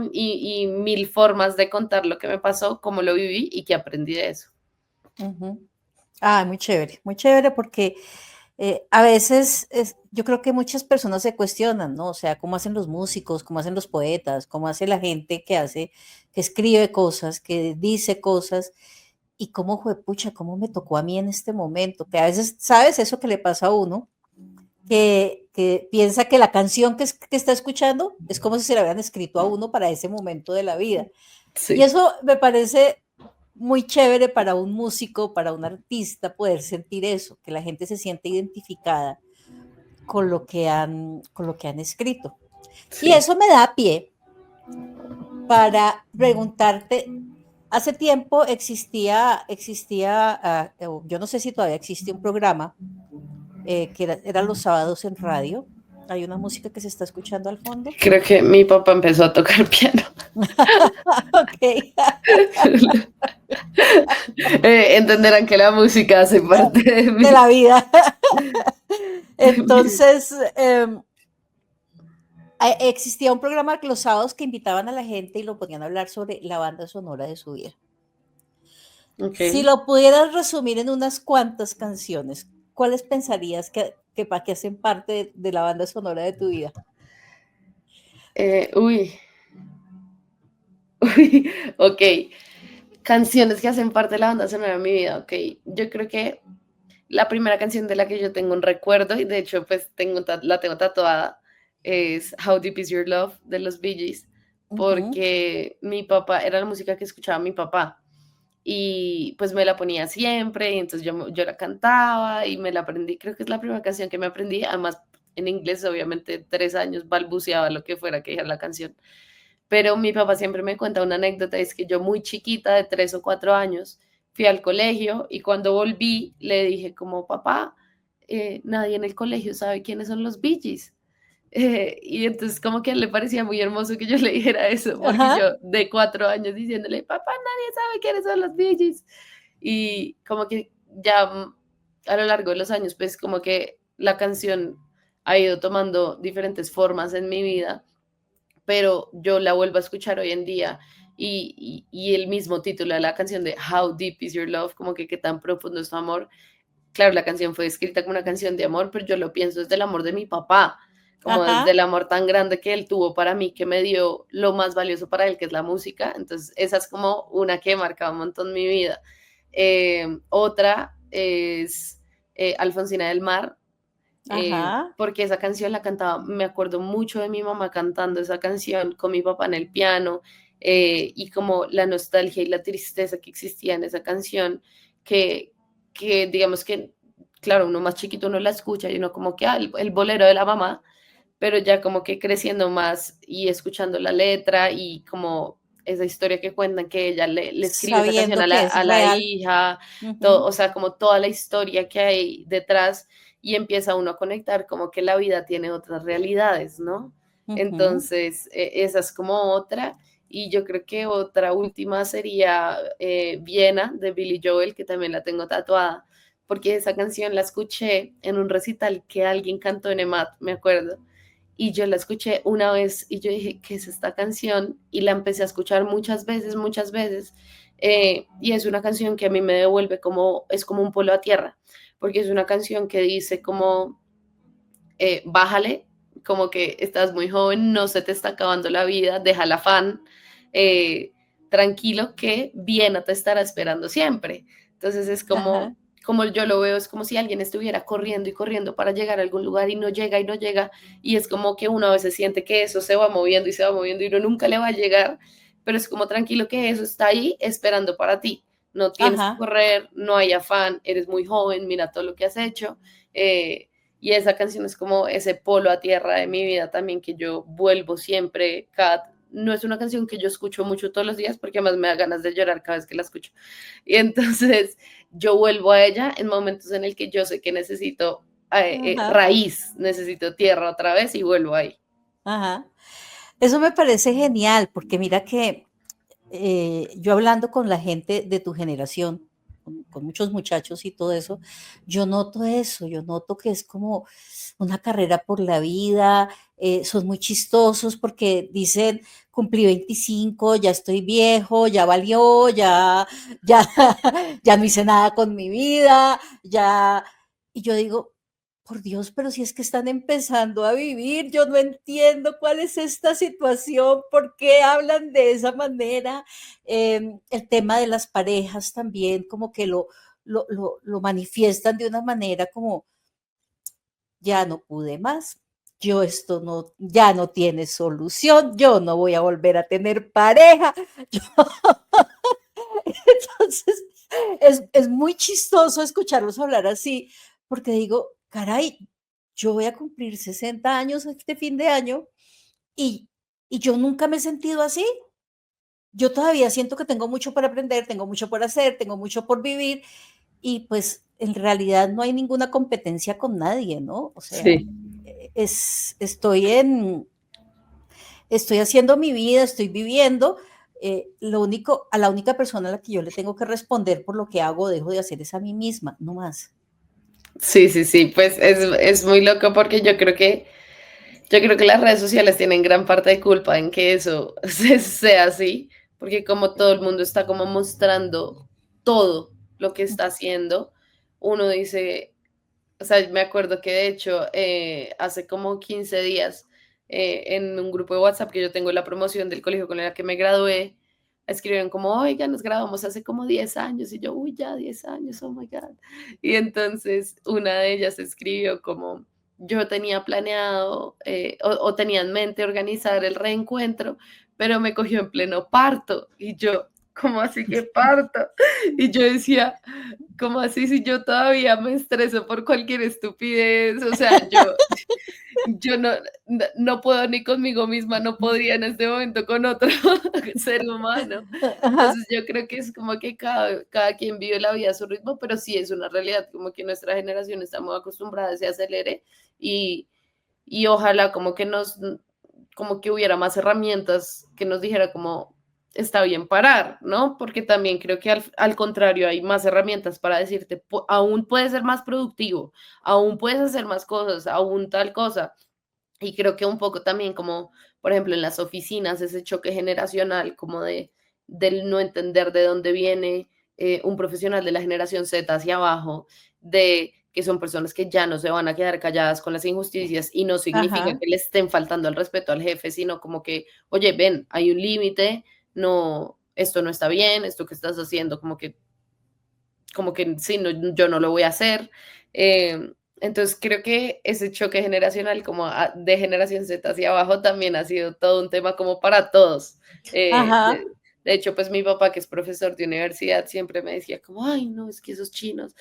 S2: mil formas de contar lo que me pasó, cómo lo viví y que aprendí de eso.
S1: Ujú. Ah, muy chévere porque a veces yo creo que muchas personas se cuestionan, ¿no? O sea, cómo hacen los músicos, cómo hacen los poetas, cómo hace la gente que escribe cosas, que dice cosas, y cómo fue, pucha, cómo me tocó a mí en este momento. Que a veces, ¿sabes eso que le pasa a uno? Que piensa que la canción que está escuchando es como si se la hubieran escrito a uno para ese momento de la vida. Y
S2: Sí.
S1: eso me parece muy chévere para un músico, para un artista, poder sentir eso, que la gente se siente identificada con lo que han escrito. Y
S2: Sí.
S1: eso me da pie para preguntarte, hace tiempo yo no sé si todavía existe un programa que era los sábados en radio. Hay una música que se está escuchando al fondo.
S2: Creo que mi papá empezó a tocar piano.
S1: Ok,
S2: Entenderán que la música hace parte de
S1: de
S2: mí.
S1: la vida. Entonces, existía un programa los sábados que invitaban a la gente y lo ponían a hablar sobre la banda sonora de su vida.
S2: Ok.
S1: Si lo pudieras resumir en unas cuantas canciones, ¿cuáles pensarías que hacen parte de la banda sonora de tu vida?
S2: Uy, uy, ok. Canciones que hacen parte de la banda sonora de mi vida, ok. Yo creo que la primera canción de la que yo tengo un recuerdo, y de hecho pues la tengo tatuada, es How Deep Is Your Love de los Bee Gees,
S1: Ujú.
S2: porque mi papá, era la música que escuchaba mi papá, y pues me la ponía siempre, y entonces yo la cantaba y me la aprendí, creo que es la primera canción que me aprendí, además en inglés, obviamente 3 años balbuceaba lo que fuera que dijera la canción, pero mi papá siempre me cuenta una anécdota, es que yo muy chiquita, de 3 o 4 años, fui al colegio y cuando volví le dije como, papá, nadie en el colegio sabe quiénes son los Bee Gees. Y entonces como que a él le parecía muy hermoso que yo le dijera eso, porque
S1: Ajá,
S2: yo de 4 años diciéndole, papá, nadie sabe quiénes son los Bee Gees. Y como que ya a lo largo de los años, pues como que la canción ha ido tomando diferentes formas en mi vida, pero yo la vuelvo a escuchar hoy en día y el mismo título de la canción de How Deep Is Your Love, como que qué tan profundo es tu amor. Claro, la canción fue escrita como una canción de amor, pero yo lo pienso desde el amor de mi papá, como desde
S1: ajá,
S2: el amor tan grande que él tuvo para mí, que me dio lo más valioso para él, que es la música. Entonces, esa es como una que marca un montón mi vida. Otra es Alfonsina del Mar,
S1: ajá,
S2: porque esa canción la cantaba, me acuerdo mucho de mi mamá cantando esa canción con mi papá en el piano, y como la nostalgia y la tristeza que existía en esa canción, que, que digamos que, claro, uno más chiquito uno la escucha y uno como que, el bolero de la mamá, pero ya como que creciendo más y escuchando la letra y como esa historia que cuentan que ella le escribe esa canción
S1: sabiendo
S2: a
S1: que
S2: la,
S1: es
S2: a la
S1: real.
S2: hija, todo,
S1: Ujú,
S2: o sea, como toda la historia que hay detrás y empieza uno a conectar como que la vida tiene otras realidades, ¿no?
S1: ujú.
S2: Entonces, esa es como otra. Y yo creo que otra última sería Viena de Billy Joel, que también la tengo tatuada, porque esa canción la escuché en un recital que alguien cantó en EMAT, me acuerdo, y yo la escuché una vez y yo dije, ¿qué es esta canción? Y la empecé a escuchar muchas veces, y es una canción que a mí me devuelve como, es como un polo a tierra, porque es una canción que dice como, bájale, como que estás muy joven, no se te está acabando la vida, deja el afán, eh, tranquilo que Viena te estará esperando siempre. Entonces es
S1: Ajá,
S2: como yo lo veo, es como si alguien estuviera corriendo y corriendo para llegar a algún lugar y no llega, y es como que uno a veces siente que eso se va moviendo y se va moviendo y uno nunca le va a llegar, pero es como tranquilo que eso está ahí esperando para ti. No tienes que
S1: ajá.
S2: correr, no hay afán, eres muy joven, mira todo lo que has hecho. Y esa canción es como ese polo a tierra de mi vida también que yo vuelvo siempre. No es una canción que yo escucho mucho todos los días porque además me da ganas de llorar cada vez que la escucho. Y entonces yo vuelvo a ella en momentos en el que yo sé que necesito
S1: Ajá,
S2: raíz, necesito tierra otra vez y vuelvo ahí.
S1: ajá. Eso me parece genial, porque mira que yo hablando con la gente de tu generación, con muchos muchachos y todo eso, yo noto que es como una carrera por la vida, son muy chistosos porque dicen, cumplí 25, ya estoy viejo, ya valió, ya, ya no hice nada con mi vida, ya, y yo digo, por Dios, pero si es que están empezando a vivir, yo no entiendo cuál es esta situación, por qué hablan de esa manera. El tema de las parejas también, como que lo manifiestan de una manera como, ya no pude más, yo esto no, ya no tiene solución, yo no voy a volver a tener pareja. Yo- Entonces, es muy chistoso escucharlos hablar así, porque digo, caray, yo voy a cumplir 60 años este fin de año y, y yo nunca me he sentido así. Yo todavía siento que tengo mucho por aprender, tengo mucho por hacer, tengo mucho por vivir y pues en realidad no hay ninguna competencia con nadie, ¿no? O sea,
S2: Sí.
S1: estoy estoy haciendo mi vida, estoy viviendo. A la única persona a la que yo le tengo que responder por lo que hago o dejo de hacer es a mí misma, no más.
S2: Sí, sí, sí, pues es muy loco porque yo creo que las redes sociales tienen gran parte de culpa en que eso sea así, porque como todo el mundo está como mostrando todo lo que está haciendo, uno dice, o sea, me acuerdo que de hecho hace como 15 días en un grupo de WhatsApp que yo tengo la promoción del colegio con el que me gradué, escribieron como, oiga, nos graduamos hace como 10 años y yo, uy, ya 10 años, oh my God. Y entonces una de ellas escribió como, yo tenía planeado o tenía en mente organizar el reencuentro, pero me cogió en pleno parto y yo, ¿cómo así que parto? Y yo decía, ¿cómo así si yo todavía me estreso por cualquier estupidez? O sea, yo no puedo ni conmigo misma, no podría en este momento con otro ser humano.
S1: Ajá.
S2: Entonces yo creo que es como que cada quien vive la vida a su ritmo, pero sí es una realidad, como que nuestra generación está muy acostumbrada a ese acelere y, y ojalá como que hubiera más herramientas que nos dijera como está bien parar, ¿no? Porque también creo que al contrario hay más herramientas para decirte, aún puedes ser más productivo, aún puedes hacer más cosas, aún tal cosa. Y creo que un poco también como, por ejemplo, en las oficinas, ese choque generacional, como del no entender de dónde viene un profesional de la generación Z hacia abajo, de que son personas que ya no se van a quedar calladas con las injusticias y no significa
S1: Ajá.
S2: que le estén faltando al respeto al jefe, sino como que, oye, ven, hay un límite, no, esto no está bien, esto que estás haciendo, como que sí, no, yo no lo voy a hacer. Entonces creo que ese choque generacional como de generación Z hacia abajo también ha sido todo un tema como para todos. Eh,
S1: Ajá.
S2: de, de hecho, pues mi papá, que es profesor de universidad, siempre me decía como, ay, no, es que esos chinos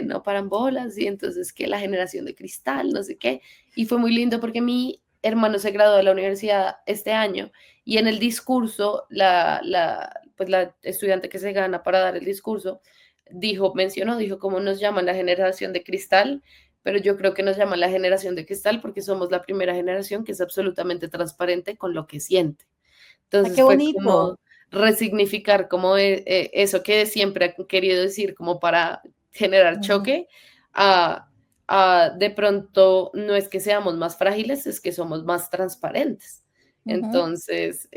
S2: no paran bolas y entonces que la generación de cristal, no sé qué. Y fue muy lindo porque mi hermano se graduó de la universidad este año y en el discurso, pues la estudiante que se gana para dar el discurso, dijo cómo nos llaman la generación de cristal, pero yo creo que nos llaman la generación de cristal porque somos la primera generación que es absolutamente transparente con lo que siente.
S1: Ay,
S2: Entonces
S1: qué
S2: fue
S1: bonito.
S2: como resignificar como eso que siempre ha querido decir como para generar
S1: Ujú,
S2: choque a, de pronto no es que seamos más frágiles, es que somos más transparentes.
S1: ujú.
S2: Entonces,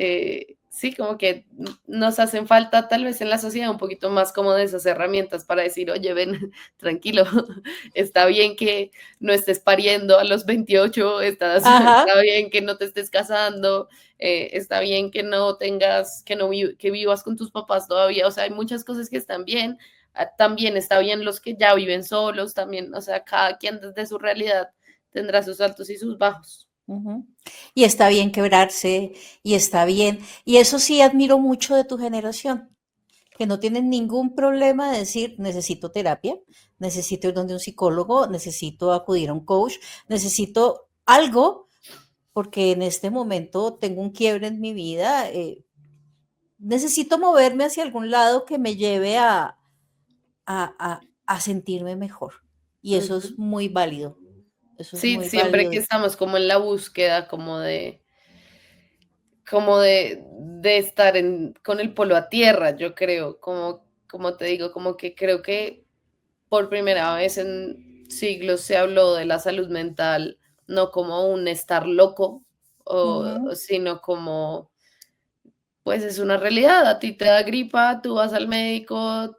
S2: sí, como que nos hacen falta tal vez en la sociedad un poquito más como de esas herramientas para decir, oye, ven, tranquilo, está bien que no estés pariendo a los 28,
S1: Ajá.
S2: está bien que no te estés casando, está bien que no tengas, que vivas con tus papás todavía, o sea, hay muchas cosas que están bien, también está bien los que ya viven solos, también, o sea, cada quien desde su realidad tendrá sus altos y sus bajos.
S1: Ujú. Y está bien quebrarse, y está bien. Y eso sí admiro mucho de tu generación, que no tienen ningún problema de decir, necesito terapia, necesito ir donde un psicólogo, necesito acudir a un coach, necesito algo, porque en este momento tengo un quiebre en mi vida, necesito moverme hacia algún lado que me lleve a sentirme mejor. Y eso es
S2: Ujú.
S1: muy válido, eso es
S2: Sí,
S1: muy
S2: siempre
S1: válido.
S2: que estamos como en la búsqueda como de estar con el polo a tierra, yo creo, como te digo, como que creo que por primera vez en siglos se habló de la salud mental, no como un estar loco,
S1: Ujú,
S2: sino como, pues es una realidad, a ti te da gripa, tú vas al médico,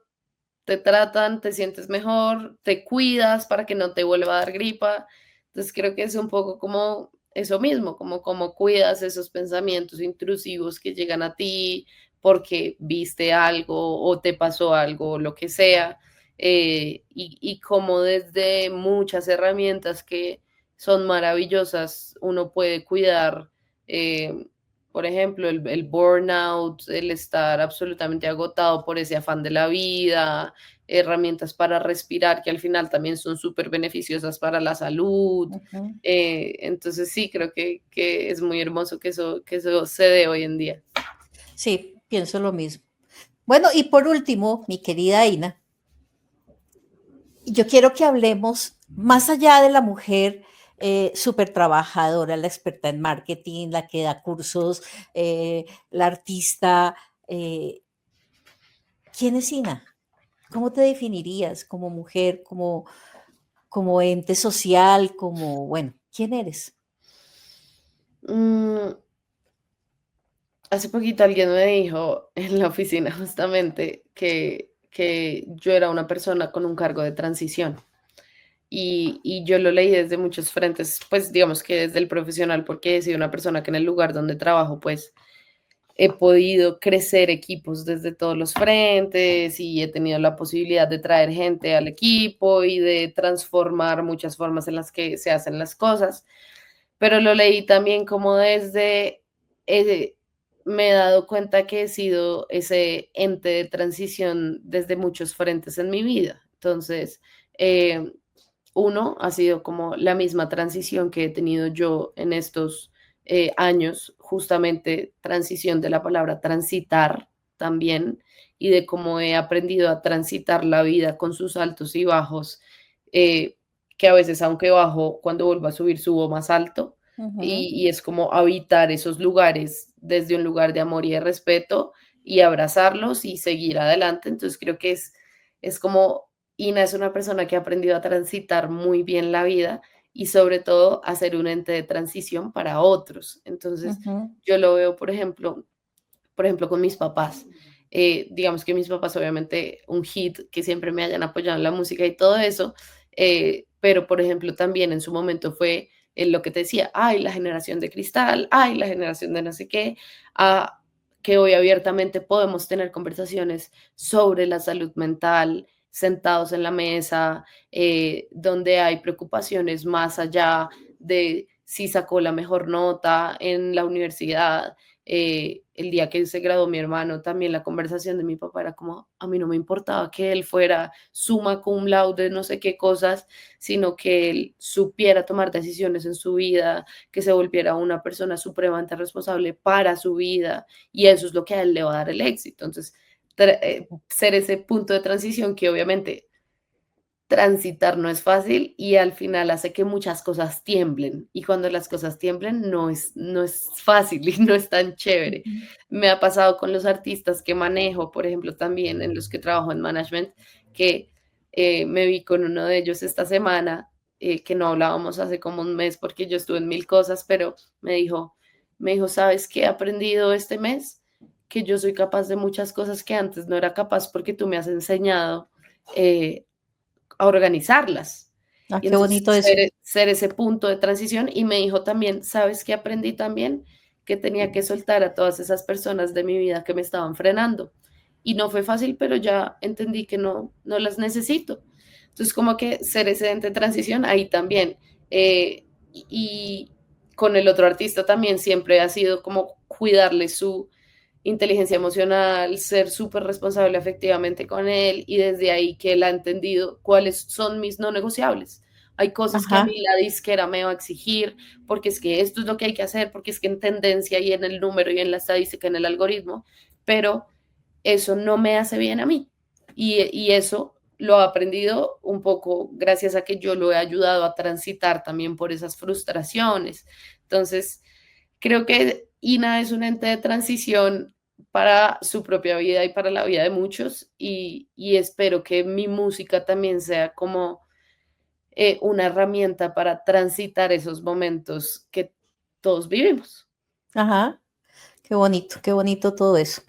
S2: te tratan, te sientes mejor, te cuidas para que no te vuelva a dar gripa. Entonces creo que es un poco como eso mismo, como cuidas esos pensamientos intrusivos que llegan a ti porque viste algo o te pasó algo o lo que sea. Y como desde muchas herramientas que son maravillosas, uno puede cuidar. por ejemplo, el burnout, el estar absolutamente agotado por ese afán de la vida, herramientas para respirar que al final también son súper beneficiosas para la salud.
S1: Ujú.
S2: Entonces sí, creo que es muy hermoso que eso se dé hoy en día.
S1: Sí, pienso lo mismo. Bueno, y por último, mi querida Ina, yo quiero que hablemos más allá de la mujer súper trabajadora, la experta en marketing, la que da cursos, la artista. ¿Quién es Ina? ¿Cómo te definirías como mujer, como ente social, como, bueno, quién eres?
S2: Mm, Hace poquito alguien me dijo en la oficina justamente que yo era una persona con un cargo de transición. Y yo lo leí desde muchos frentes, pues digamos que desde el profesional, porque he sido una persona que en el lugar donde trabajo, pues he podido crecer equipos desde todos los frentes y he tenido la posibilidad de traer gente al equipo y de transformar muchas formas en las que se hacen las cosas. Pero lo leí también como desde, eh, me he dado cuenta que he sido ese ente de transición desde muchos frentes en mi vida. Entonces, eh, uno ha sido como la misma transición que he tenido yo en estos años, justamente transición de la palabra transitar también, y de cómo he aprendido a transitar la vida con sus altos y bajos, eh, que a veces aunque bajo, cuando vuelvo a subir, subo más alto,
S1: Ujú,
S2: y es como habitar esos lugares desde un lugar de amor y de respeto y abrazarlos y seguir adelante. Entonces creo que es como Ina es una persona que ha aprendido a transitar muy bien la vida y sobre todo a ser un ente de transición para otros. Entonces,
S1: ujú,
S2: yo lo veo, por ejemplo, con mis papás. Digamos que mis papás, obviamente, un hit que siempre me hayan apoyado en la música y todo eso, pero por ejemplo, también en su momento fue lo que te decía, ay, la generación de cristal, ay, la generación de no sé qué, que hoy abiertamente podemos tener conversaciones sobre la salud mental, sentados en la mesa, donde hay preocupaciones más allá de si sacó la mejor nota en la universidad. El día que se graduó mi hermano, también la conversación de mi papá era como, a mí no me importaba que él fuera summa cum laude, no sé qué cosas, sino que él supiera tomar decisiones en su vida, que se volviera una persona supremamente responsable para su vida, y eso es lo que a él le va a dar el éxito. Entonces, ser ese punto de transición que obviamente transitar no es fácil y al final hace que muchas cosas tiemblen, y cuando las cosas tiemblen no es fácil y no es tan chévere.
S1: ujú.
S2: Me ha pasado con los artistas que manejo, por ejemplo, también en los que trabajo en management, que me vi con uno de ellos esta semana, que no hablábamos hace como un mes porque yo estuve en mil cosas, pero me dijo, ¿sabes qué he aprendido este mes? Que yo soy capaz de muchas cosas que antes no era capaz porque tú me has enseñado eh, a organizarlas.
S1: Ah,
S2: Y
S1: qué
S2: entonces
S1: bonito eso.
S2: ser ese punto de transición, y me dijo también, ¿sabes qué aprendí también? Que tenía que soltar a todas esas personas de mi vida que me estaban frenando. Y no fue fácil, pero ya entendí que no las necesito. Entonces, como que ser ese ente de transición ahí también. Y con el otro artista también siempre ha sido como cuidarle su inteligencia emocional, ser súper responsable efectivamente con él, y desde ahí que él ha entendido cuáles son mis no negociables. Hay cosas que a mí
S1: Ajá,
S2: la disquera me va a exigir, porque es que esto es lo que hay que hacer, porque es que en tendencia y en el número y en la estadística, en el algoritmo, pero eso no me hace bien a mí. Y eso lo he aprendido un poco gracias a que yo lo he ayudado a transitar también por esas frustraciones. Entonces, creo que Ina es un ente de transición para su propia vida y para la vida de muchos, y espero que mi música también sea como una herramienta para transitar esos momentos que todos vivimos.
S1: ajá, qué bonito todo eso.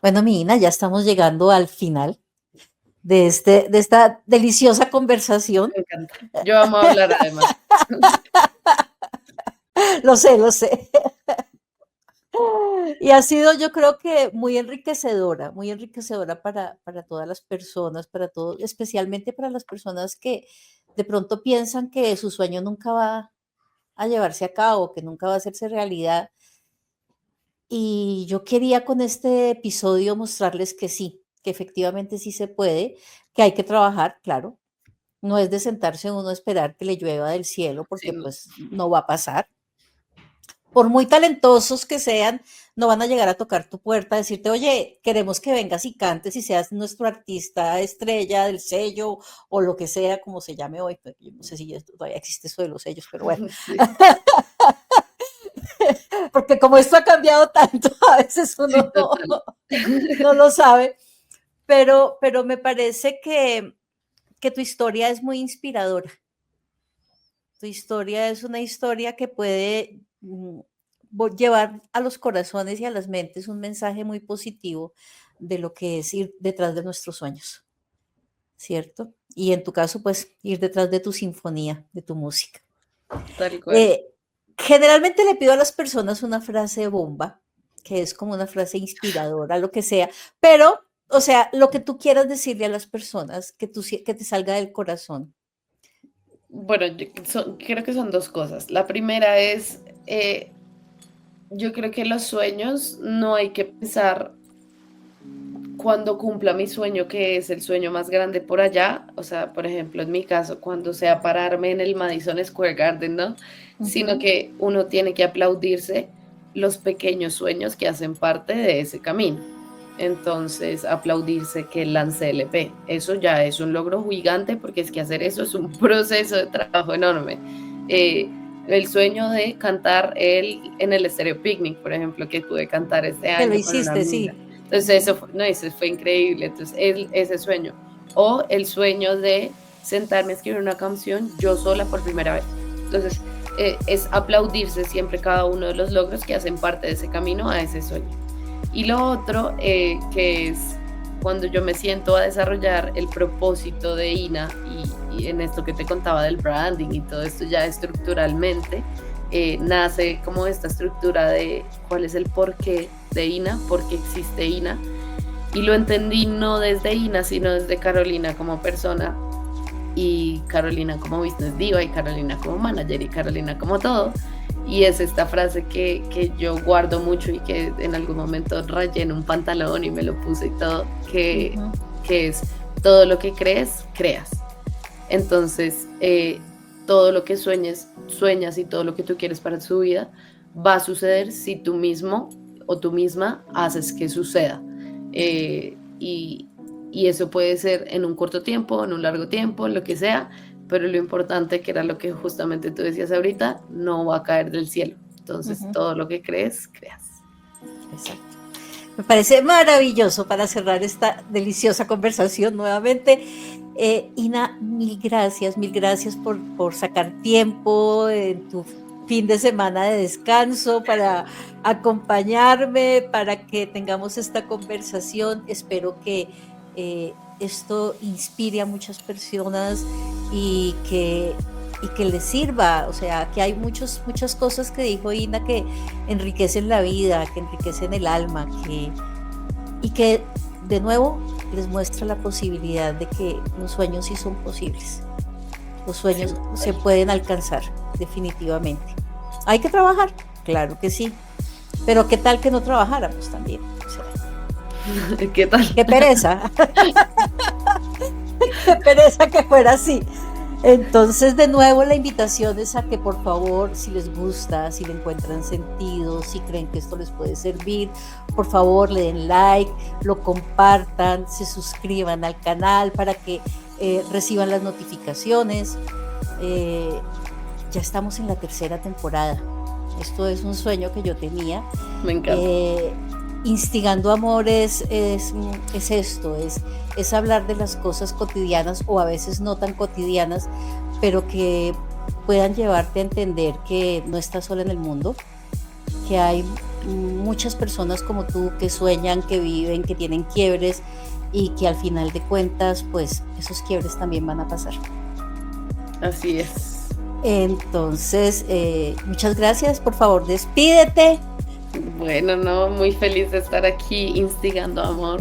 S1: Bueno, mi Ina, ya estamos llegando al final de esta deliciosa conversación.
S2: Me encanta. Yo amo hablar además.
S1: Lo sé, lo sé. Y ha sido, yo creo que muy enriquecedora para todas las personas, para todo, especialmente para las personas que de pronto piensan que su sueño nunca va a llevarse a cabo, que nunca va a hacerse realidad. Y yo quería con este episodio mostrarles que sí, que efectivamente sí se puede, que hay que trabajar, claro. No es de sentarse uno a esperar que le llueva del cielo,
S2: Sí,
S1: porque
S2: no.
S1: pues no va a pasar. Por muy talentosos que sean, no van a llegar a tocar tu puerta a decirte, oye, queremos que vengas y cantes y seas nuestro artista estrella del sello o lo que sea, como se llame hoy. Pues, yo no sé si todavía existe eso de los sellos, pero bueno.
S2: Sí,
S1: Porque como esto ha cambiado tanto, a veces
S2: sí,
S1: uno
S2: total.
S1: no lo sabe, pero me parece que tu historia es muy inspiradora. Tu historia es una historia que puede llevar a los corazones y a las mentes un mensaje muy positivo de lo que es ir detrás de nuestros sueños, ¿cierto? Y en tu caso, pues ir detrás de tu sinfonía, de tu música.
S2: Tal cual.
S1: Eh, Generalmente le pido a las personas una frase bomba, que es como una frase inspiradora, lo que sea, pero, o sea, lo que tú quieras decirle a las personas, que te salga del corazón.
S2: Bueno, creo que son dos cosas. La primera es, yo creo que los sueños no hay que pensar cuando cumpla mi sueño, que es el sueño más grande por allá, o sea, por ejemplo, en mi caso, cuando sea pararme en el Madison Square Garden, ¿no? Sino
S1: Ujú.
S2: que uno tiene que aplaudirse los pequeños sueños que hacen parte de ese camino. Entonces, aplaudirse que lance LP. Eso ya es un logro gigante porque es que hacer eso es un proceso de trabajo enorme. Eh, el sueño de cantar en el Stereo Picnic, por ejemplo, que pude cantar este
S1: Que lo
S2: año con una
S1: hiciste,
S2: amiga.
S1: sí.
S2: Entonces eso
S1: Ujú.
S2: fue, no, eso fue increíble. Entonces ese sueño. O el sueño de sentarme a escribir una canción yo sola por primera vez. Entonces es aplaudirse siempre cada uno de los logros que hacen parte de ese camino a ese sueño. Y lo otro que es cuando yo me siento a desarrollar el propósito de INA y en esto que te contaba del branding y todo esto ya estructuralmente, nace como esta estructura de cuál es el porqué de INA, por qué existe INA. Y lo entendí no desde INA, sino desde Carolina como persona y Carolina como business diva y Carolina como manager y Carolina como todo. Y es esta frase que yo guardo mucho y que en algún momento rayé en un pantalón y me lo puse y todo,
S1: Ujú.
S2: que es todo lo que crees, creas. Entonces, todo lo que sueñas y todo lo que tú quieres para tu vida va a suceder si tú mismo o tú misma haces que suceda. Eh, y, y eso puede ser en un corto tiempo, en un largo tiempo, en lo que sea, pero lo importante, que era lo que justamente tú decías ahorita, no va a caer del cielo. Entonces,
S1: Ujú.
S2: todo lo que crees, creas.
S1: Exacto. Me parece maravilloso para cerrar esta deliciosa conversación nuevamente. Ina, mil gracias por sacar tiempo en tu fin de semana de descanso para acompañarme, para que tengamos esta conversación. Espero que esto inspire a muchas personas y que les sirva. O sea, que hay muchas cosas que dijo Ina que enriquecen la vida, que enriquecen el alma, y que de nuevo les muestra la posibilidad de que los sueños sí son posibles. Los
S2: Sí,
S1: sueños se pueden alcanzar, definitivamente. Hay que trabajar, claro que sí. Pero qué tal que no trabajáramos también. O sea,
S2: ¿qué tal?
S1: qué pereza, qué pereza que fuera así. Entonces, de nuevo, la invitación es a que por favor, si les gusta, si le encuentran sentido, si creen que esto les puede servir, por favor le den like, lo compartan, se suscriban al canal para que reciban las notificaciones. Eh, ya estamos en la tercera temporada. Esto es un sueño que yo tenía.
S2: Me encanta.
S1: Eh, Instigando Amor es esto, es hablar de las cosas cotidianas o a veces no tan cotidianas, pero que puedan llevarte a entender que no estás sola en el mundo, que hay muchas personas como tú que sueñan, que viven, que tienen quiebres y que al final de cuentas, pues esos quiebres también van a pasar.
S2: Así es.
S1: Entonces, muchas gracias, por favor, despídete.
S2: Bueno, no, muy feliz de estar aquí instigando amor.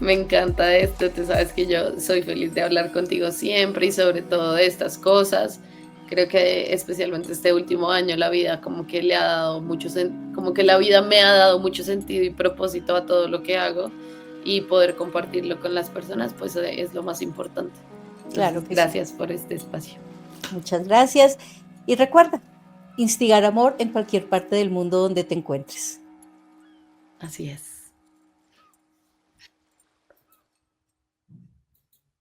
S2: Me encanta esto, tú sabes que yo soy feliz de hablar contigo siempre y sobre todo de estas cosas. Creo que especialmente este último año la vida como que le ha dado mucho como que la vida me ha dado mucho sentido y propósito a todo lo que hago y poder compartirlo con las personas, pues es lo más importante.
S1: Claro
S2: Entonces,
S1: que sí.
S2: gracias por este espacio.
S1: Muchas gracias. Y recuerda, instigar amor en cualquier parte del mundo donde te encuentres.
S2: Así es.